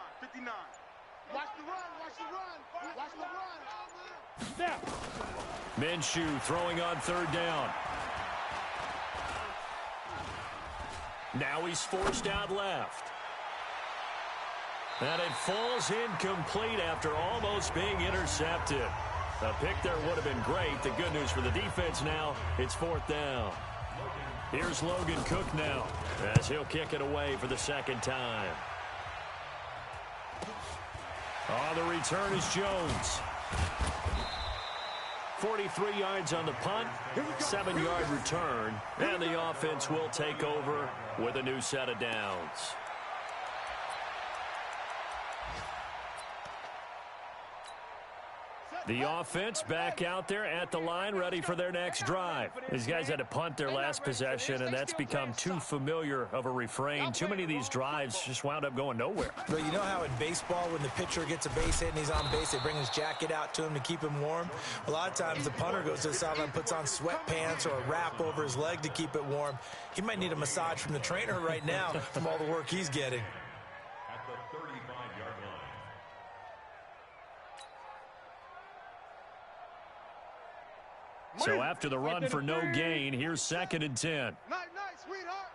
Watch the run. Watch the run. Minshew throwing on third down. Now he's forced out left. And it falls incomplete after almost being intercepted. A pick there would have been great. The good news for the defense now, it's 4th down. Here's Logan Cook now as he'll kick it away for the second time. The return is Jones. 43 yards on the punt, 7-yard return, and the offense will take over with a new set of downs. The offense back out there at the line, ready for their next drive. These guys had to punt their last possession, and that's become too familiar of a refrain. Too many of these drives just wound up going nowhere. But you know how in baseball, when the pitcher gets a base hit and he's on base, they bring his jacket out to him to keep him warm? A lot of times the punter goes to the sideline, puts on sweatpants or a wrap over his leg to keep it warm. He might need a massage from the trainer right now from all the work he's getting. At the 35-yard line. So after the run for no gain, here's 2nd and 10. Night, sweetheart.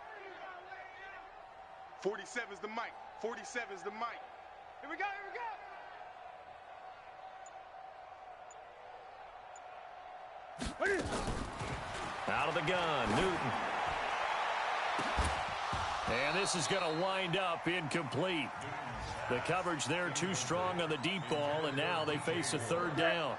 47's the mic. 47's the mic. Here we go. Out of the gun, Newton. And this is going to wind up incomplete. The coverage there too strong on the deep ball, and now they face a 3rd down.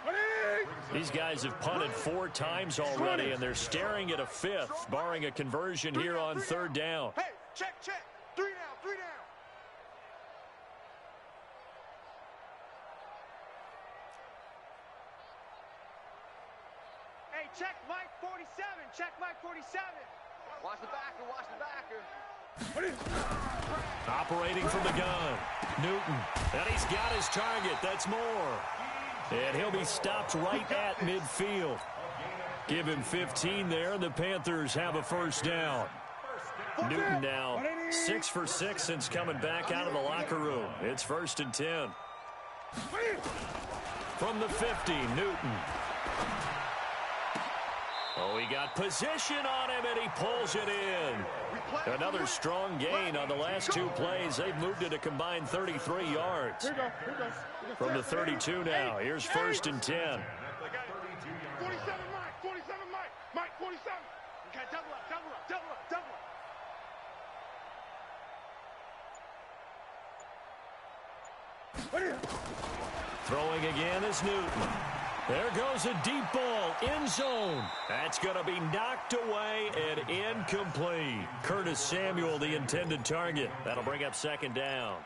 These guys have punted 4 times already, and they're staring at a 5th, barring a conversion here on 3rd down. Hey, check. 3 down. Hey, check Mike 47. Check Mike 47. Watch the backer. Operating from the gun, Newton. And he's got his target. That's more. And he'll be stopped right at midfield. Give him 15 there, and the Panthers have a 1st down. Newton now 6 for 6 since coming back out of the locker room. It's 1st and 10. From the 50, Newton. Oh, he got position on him, and he pulls it in. Another strong gain on the last 2 plays. They've moved it a combined 33 yards. From the 32 now, here's 1st and 10. 47 Mike 47. Okay, double up. Throwing again is Newton. There goes a deep ball, end zone. That's going to be knocked away and incomplete. Curtis Samuel, the intended target. That'll bring up 2nd down.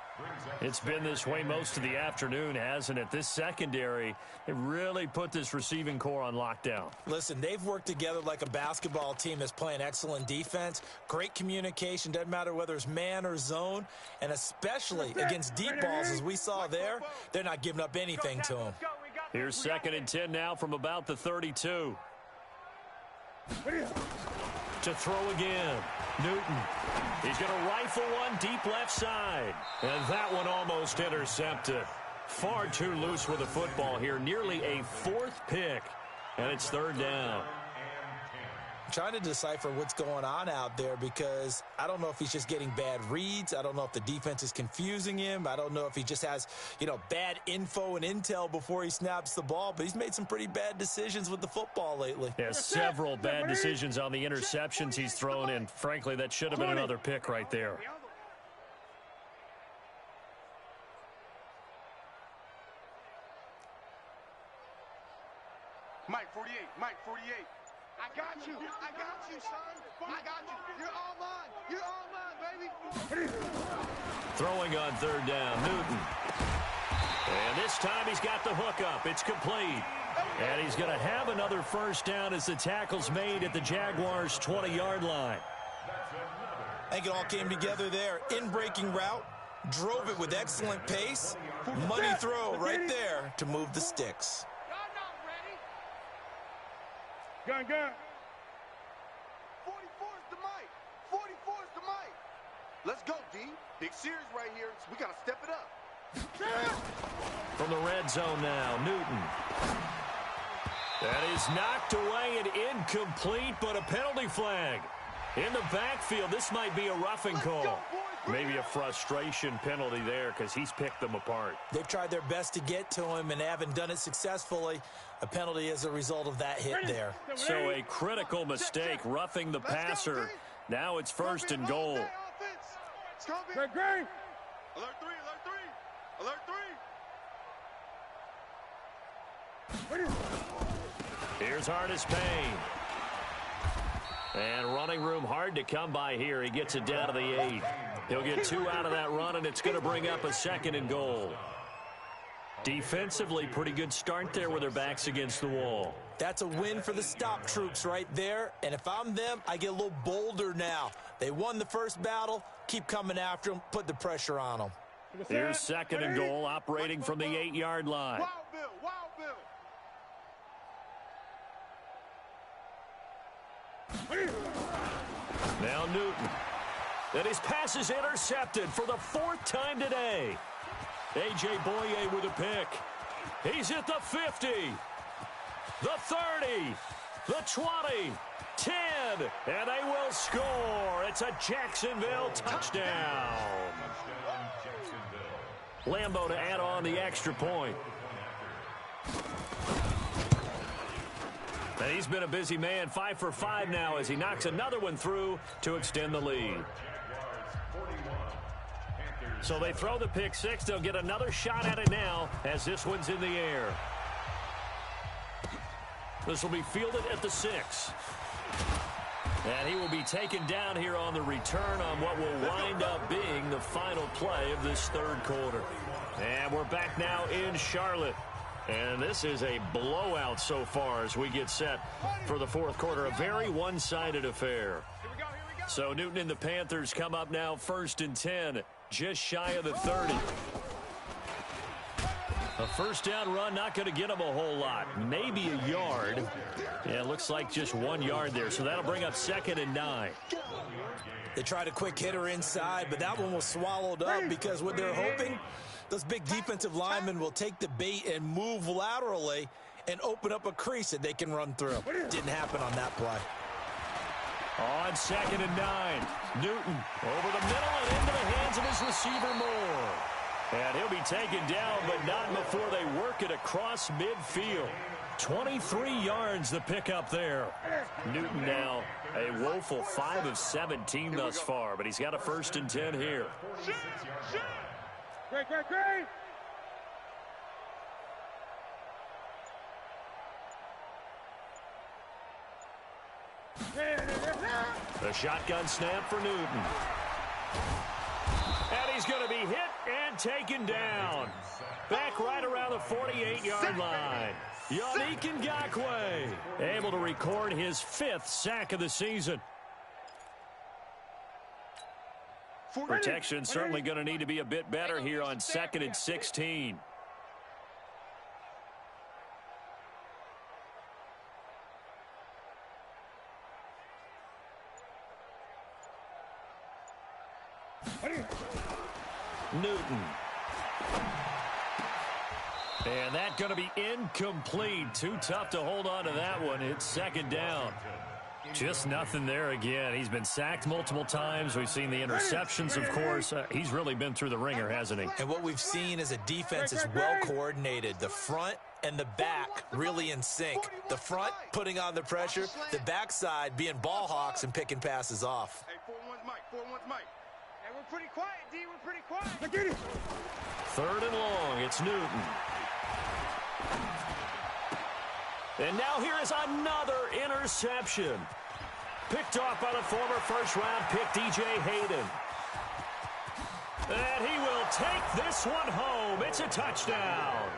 It's been this way most of the afternoon, hasn't it? This secondary, they really put this receiving core on lockdown. Listen, they've worked together like a basketball team that's playing excellent defense. Great communication, doesn't matter whether it's man or zone. And especially against deep balls, as we saw there, they're not giving up anything to them. Here's 2nd and 10 now from about the 32. To throw again, Newton. He's going to rifle one deep left side. And that one almost intercepted. Far too loose with the football here. Nearly a 4th pick. And it's 3rd down. I'm trying to decipher what's going on out there because I don't know if he's just getting bad reads. I don't know if the defense is confusing him. I don't know if he just has, bad info and intel before he snaps the ball. But he's made some pretty bad decisions with the football lately. Yeah, several bad decisions on the interceptions he's thrown in. Frankly, that should have been another pick right there. Mike 48. I got you, son. I got you. You're all mine, baby. Throwing on 3rd down, Newton. And this time he's got the hook up. It's complete. And he's going to have another 1st down as the tackle's made at the Jaguars' 20-yard line. I think it all came together there. In-breaking route, drove it with excellent pace. Money throw right there to move the sticks. Gun. 44's the mic. Let's go, D. Big series right here. So we got to step it up. From the red zone now, Newton. That is knocked away and incomplete, but a penalty flag. In the backfield, this might be a roughing call. Maybe a frustration penalty there because he's picked them apart. They've tried their best to get to him and haven't done it successfully. A penalty as a result of that hit there. So a critical mistake, roughing the passer. Now it's 1st and goal. Great. Alert 3. Here's Hardest Payne. And running room hard to come by here. He gets it down to the 8. He'll get 2 out of that run, and it's going to bring up a 2nd and goal. Defensively, pretty good start there with their backs against the wall. That's a win for the stop troops right there. And if I'm them, I get a little bolder now. They won the first battle. Keep coming after them. Put the pressure on them. Here's second and goal, operating from the 8-yard line. Wild Bill, Wild Bill. Now Newton. And his pass is intercepted for the 4th time today. A.J. Boye with a pick. He's at the 50, the 30, the 20, 10, and they will score. It's a Jacksonville touchdown. Lambeau to add on the extra point. And he's been a busy man, 5 for 5 now as he knocks another one through to extend the lead. So they throw the pick six. They'll get another shot at it now as this one's in the air. This will be fielded at the 6. And he will be taken down here on the return on what will wind up being the final play of this third quarter. And we're back now in Charlotte. And this is a blowout so far as we get set for the fourth quarter. A very one-sided affair. So Newton and the Panthers come up now 1st and 10. Just shy of the 30. A first down run, not going to get him a whole lot. Maybe a yard. Yeah, it looks like just 1 yard there. So that'll bring up 2nd and 9. They tried a quick hitter inside, but that one was swallowed up because what they're hoping, those big defensive linemen will take the bait and move laterally and open up a crease that they can run through. Didn't happen on that play. On 2nd and 9, Newton over the middle and into the hands of his receiver Moore. And he'll be taken down, but not before they work it across midfield. 23 yards the pickup there. Newton now a woeful 5 of 17 thus far, but he's got a 1st and 10 here. Great. The shotgun snap for Newton. And he's going to be hit and taken down. Back right around the 48-yard line. Yannick Ngakoue able to record his 5th sack of the season. Protection certainly going to need to be a bit better here on 2nd and 16. Newton. And that going to be incomplete. Too tough to hold on to that one. It's 2nd down. Just nothing there again. He's been sacked multiple times. We've seen the interceptions, of course. He's really been through the ringer, hasn't he? And what we've seen is a defense that's well coordinated. The front and the back really in sync. The front putting on the pressure. The backside being ball hawks and picking passes off. Hey, 4-1's Mike. 4-1's Mike. Hey, we're pretty quiet, D. We're pretty quiet. Now get it. 3rd and long. It's Newton. And now here is another interception. Picked off by the former first-round pick, D.J. Hayden. And he will take this one home. It's a touchdown.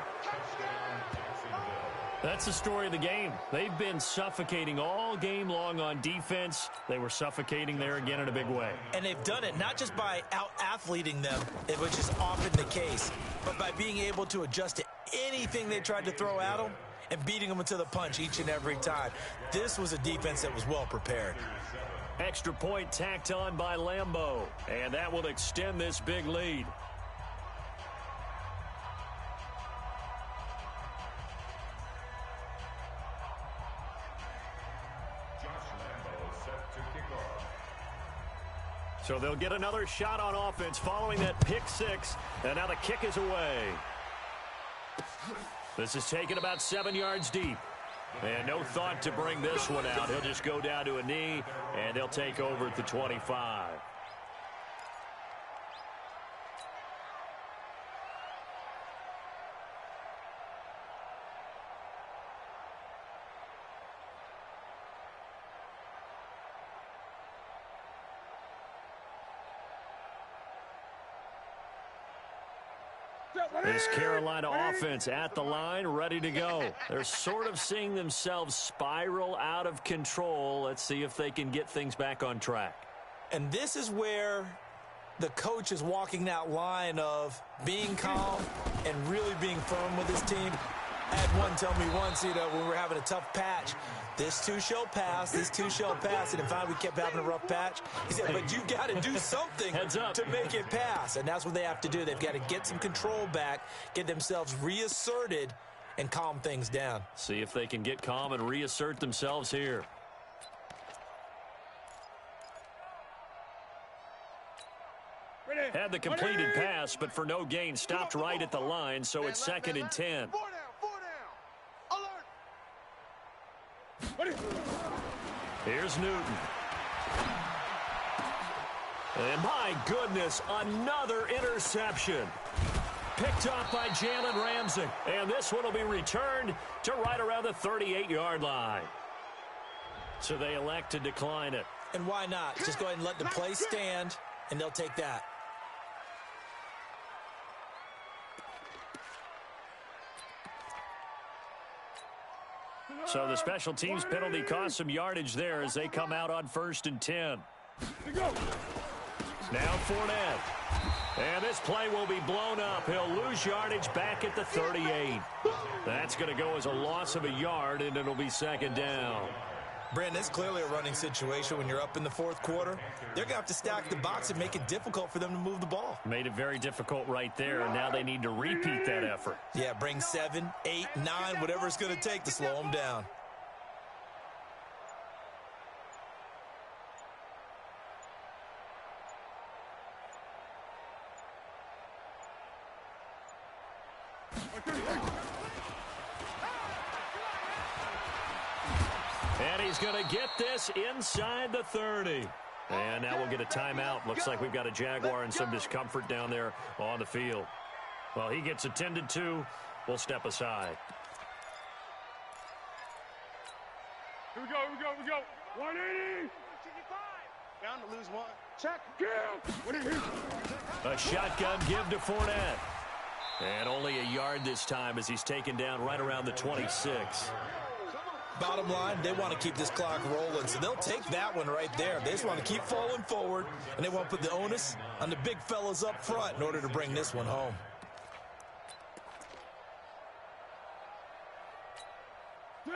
That's the story of the game. They've been suffocating all game long on defense. They were suffocating there again in a big way. And they've done it not just by out-athleting them, which is often the case, but by being able to adjust to anything they tried to throw at them and beating them to the punch each and every time. This was a defense that was well prepared. Extra point tacked on by Lambeau, and that will extend this big lead. So they'll get another shot on offense following that pick six, and now the kick is away. This is taken about 7 yards deep. And no thought to bring this one out. He'll just go down to a knee, and they'll take over at the 25. This Carolina offense at the line, ready to go. They're sort of seeing themselves spiral out of control. Let's see if they can get things back on track. And this is where the coach is walking that line of being calm and really being firm with his team. I had one tell me once, when we were having a tough patch, this too shall pass, this too shall pass. And in fact, we kept having a rough patch. He said, but you got to do something to make it pass. And that's what they have to do. They've got to get some control back, get themselves reasserted, and calm things down. See if they can get calm and reassert themselves here. Had the completed pass, but for no gain, stopped right at the line, so it's 2nd and 10. Here's Newton. And my goodness, another interception. Picked off by Jalen Ramsey. And this one will be returned to right around the 38-yard line. So they elect to decline it. And why not? Just go ahead and let the play stand, and they'll take that. So the special teams penalty cost some yardage there as they come out on 1st and 10. Now Fournette. And this play will be blown up. He'll lose yardage back at the 38. That's going to go as a loss of a yard, and it'll be 2nd down. Brandon, it's clearly a running situation when you're up in the 4th quarter. They're going to have to stack the box and make it difficult for them to move the ball. Made it very difficult right there, and now they need to repeat that effort. Yeah, bring 7, 8, 9, whatever it's going to take to slow them down. And he's going to get this inside the 30. And now we'll get a timeout. Looks like we've got a Jaguar in some discomfort down there on the field. Well, he gets attended to. We'll step aside. Here we go. 180. Down to lose 1. Check. A shotgun give to Fournette. And only a yard this time as he's taken down right around the 26. Bottom line, they want to keep this clock rolling, so they'll take that one right there. They just want to keep falling forward, and they want to put the onus on the big fellas up front in order to bring this one home.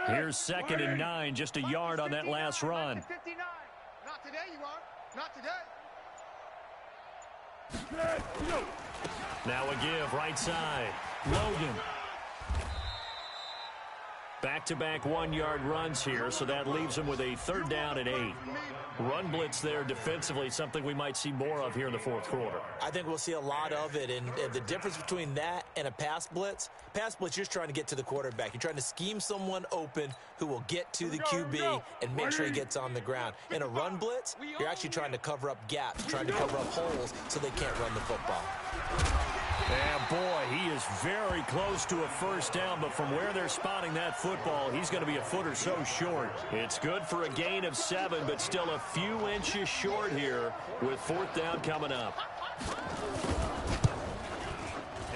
Here's 2nd and 9, just a yard on that last run. Not today, you are. Not today. Now a give, right side. Logan. Back-to-back 1-yard runs here, so that leaves them with a 3rd down and 8. Run blitz there defensively, something we might see more of here in the 4th quarter. I think we'll see a lot of it, and the difference between that and a pass blitz, you're just trying to get to the quarterback. You're trying to scheme someone open who will get to the QB and make sure he gets on the ground. In a run blitz, you're actually trying to cover up gaps, trying to cover up holes so they can't run the football. And boy, he is very close to a 1st down, but from where they're spotting that football, he's going to be a foot or so short. It's good for a gain of 7, but still a few inches short here with 4th down coming up.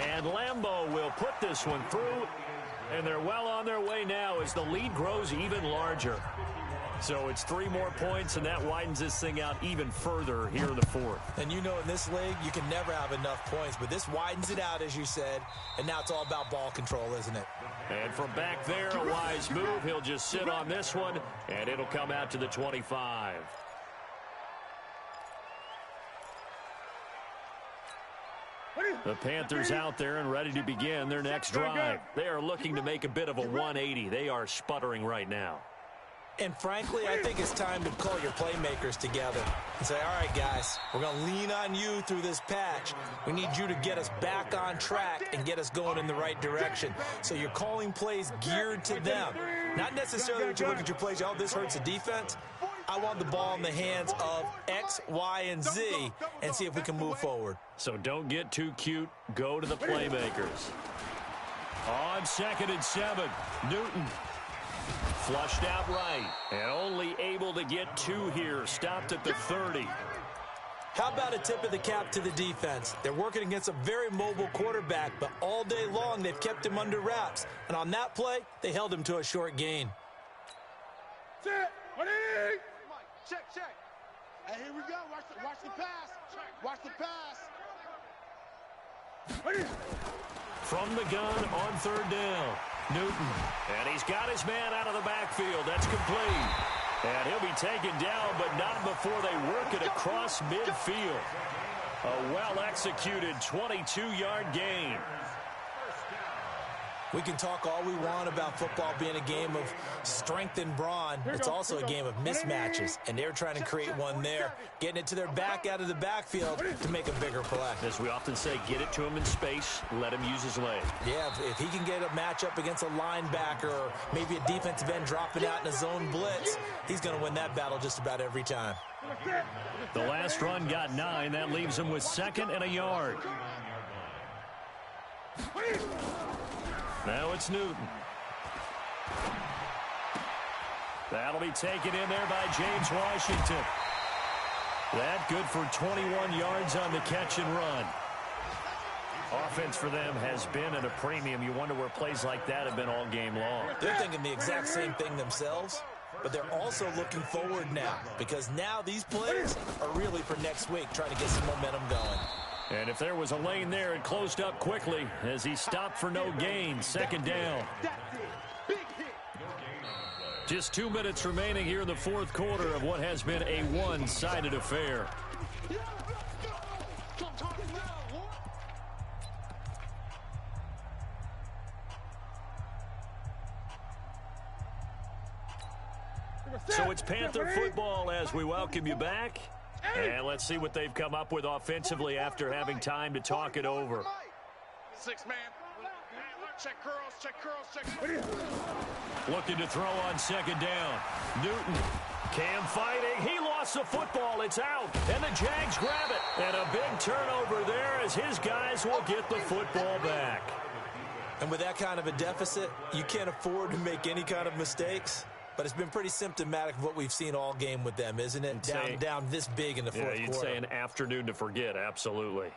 And Lambeau will put this one through, and they're well on their way now as the lead grows even larger. So it's 3 more points, and that widens this thing out even further here in the 4th. And you know in this league, you can never have enough points, but this widens it out, as you said, and now it's all about ball control, isn't it? And from back there, a wise move. He'll just sit on this one, and it'll come out to the 25. The Panthers out there and ready to begin their next drive. They are looking to make a bit of a 180. They are sputtering right now. And frankly, I think it's time to call your playmakers together and say, all right, guys, we're going to lean on you through this patch. We need you to get us back on track and get us going in the right direction. So you're calling plays geared to them. Not necessarily that you look at your plays, oh, this hurts the defense. I want the ball in the hands of X, Y, and Z and see if we can move forward. So don't get too cute. Go to the playmakers. On 2nd and 7, Newton. Flushed out right, and only able to get 2 here. Stopped at the 30. How about a tip of the cap to the defense? They're working against a very mobile quarterback, but all day long they've kept him under wraps. And on that play, they held him to a short gain. Check. Check. And here we go. Watch the pass. Watch the pass. From the gun on third down, Newton. And he's got his man out of the backfield. That's complete. And he'll be taken down, but not before they work it across midfield. A well-executed 22-yard gain. We can talk all we want about football being a game of strength and brawn. It's also a game of mismatches, and they're trying to create one there, getting it to their back out of the backfield to make a bigger play. As we often say, get it to him in space, let him use his leg. Yeah, if he can get a matchup against a linebacker or maybe a defensive end dropping out in a zone blitz, he's going to win that battle just about every time. The last run got 9. That leaves him with 2nd and a yard. Now it's Newton. That'll be taken in there by James Washington. That good for 21 yards on the catch and run. Offense for them has been at a premium. You wonder where plays like that have been all game long. They're thinking the exact same thing themselves, but they're also looking forward now because now these plays are really for next week, trying to get some momentum going. And if there was a lane there, it closed up quickly as he stopped for no gain. 2nd down. Just 2 minutes remaining here in the 4th quarter of what has been a one-sided affair. So it's Panther football as we welcome you back. And let's see what they've come up with offensively after having time to talk it over. 6-man. Check curls. Looking to throw on 2nd down. Newton. Cam fighting. He lost the football. It's out. And the Jags grab it. And a big turnover there as his guys will get the football back. And with that kind of a deficit, you can't afford to make any kind of mistakes. But it's been pretty symptomatic of what we've seen all game with them, isn't it? Down this big in the fourth quarter. You'd say an afternoon to forget, absolutely.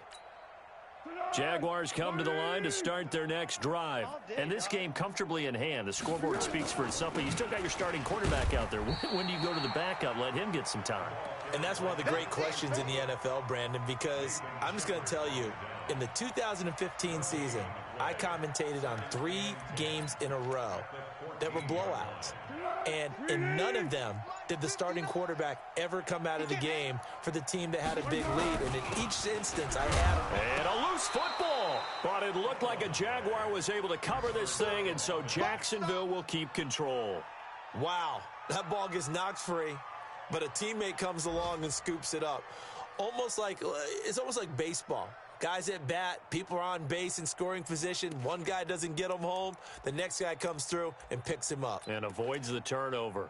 Jaguars come to the line to start their next drive. And this game comfortably in hand. The scoreboard speaks for itself, but you still got your starting quarterback out there. When do you go to the backup? Let him get some time. And that's one of the great questions in the NFL, Brandon, because I'm just going to tell you, in the 2015 season, I commentated on 3 games in a row that were blowouts. And in none of them did the starting quarterback ever come out of the game for the team that had a big lead. And in each instance, I had... And a loose football. But it looked like a Jaguar was able to cover this thing, and so Jacksonville will keep control. Wow, that ball gets knocked free, but a teammate comes along and scoops it up. It's almost like baseball. Guys at bat, people are on base in scoring position. One guy doesn't get him home. The next guy comes through and picks him up. And avoids the turnover.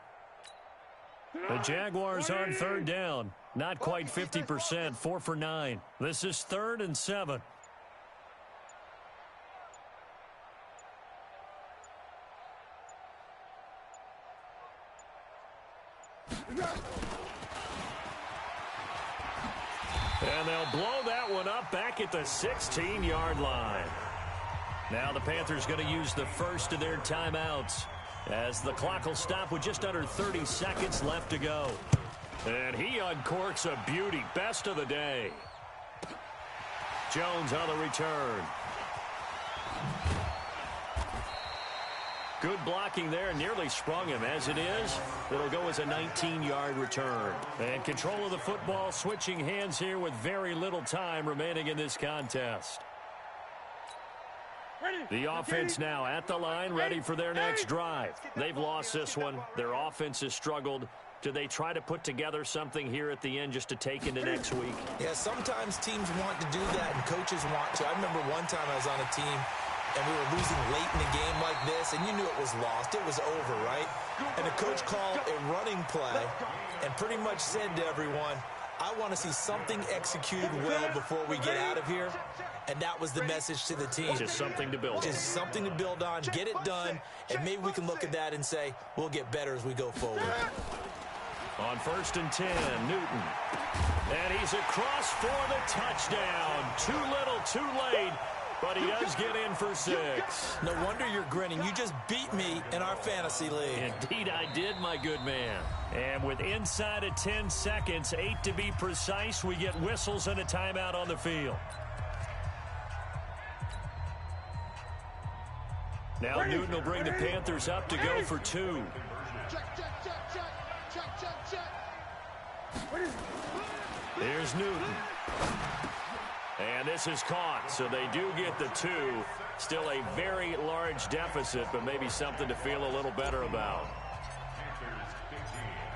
The Jaguars on 3rd down. Not quite 50%, 4 for 9. This is 3rd and 7. And they'll blow that one up back at the 16-yard line. Now the Panthers going to use the first of their timeouts as the clock will stop with just under 30 seconds left to go. And he uncorks a beauty. Best of the day. Jones on the return. Good blocking there, nearly sprung him. As it is, it'll go as a 19-yard return. And control of the football, switching hands here with very little time remaining in this contest. The offense now at the line, ready for their next drive. They've lost this one. Their offense has struggled. Do they try to put together something here at the end just to take into next week? Yeah, sometimes teams want to do that, and coaches want to. I remember one time I was on a team, and we were losing late in a game like this, and you knew it was lost. It was over, right? And the coach called a running play and pretty much said to everyone, I want to see something executed well before we get out of here. And that was the message to the team. Just something to build on. Just something to build on, get it done, and maybe we can look at that and say, we'll get better as we go forward. On 1st and 10, Newton. And he's across for the touchdown. Too little, too late. But he does get in for 6. No wonder you're grinning. You just beat me in our fantasy league. Indeed I did, my good man. And with inside of 10 seconds, 8 to be precise, we get whistles and a timeout on the field. Now Newton will bring the Panthers up to go for 2. Here's Newton. And this is caught, so they do get the 2. Still a very large deficit, but maybe something to feel a little better about.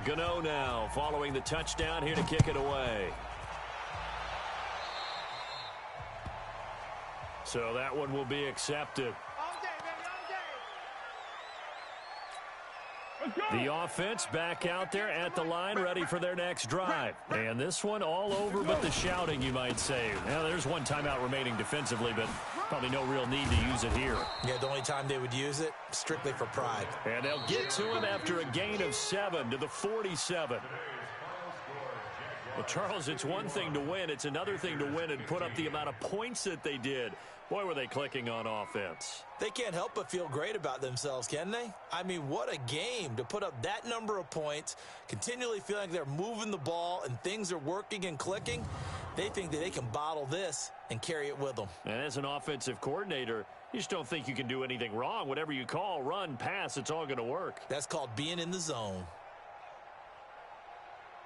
Gano now following the touchdown here to kick it away. So that one will be accepted. The offense back out there at the line, ready for their next drive. And this one all over but the shouting, you might say. Now, there's one timeout remaining defensively, but probably no real need to use it here. Yeah, the only time they would use it, strictly for pride. And they'll get to him after a gain of 7 to the 47. Well, Charles, it's one thing to win. It's another thing to win and put up the amount of points that they did. Boy, were they clicking on offense. They can't help but feel great about themselves, can they? I mean, what a game to put up that number of points, continually feeling like they're moving the ball and things are working and clicking. They think that they can bottle this and carry it with them. And as an offensive coordinator, you just don't think you can do anything wrong. Whatever you call, run, pass, it's all going to work. That's called being in the zone.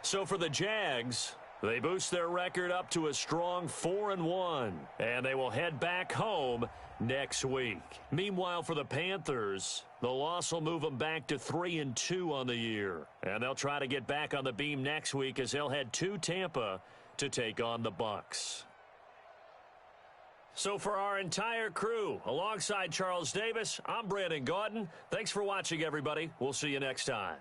So for the Jags, they boost their record up to a strong 4-1, and they will head back home next week. Meanwhile, for the Panthers, the loss will move them back to 3-2 on the year, and they'll try to get back on the beam next week as they'll head to Tampa to take on the Bucs. So for our entire crew, alongside Charles Davis, I'm Brandon Gaudin. Thanks for watching, everybody. We'll see you next time.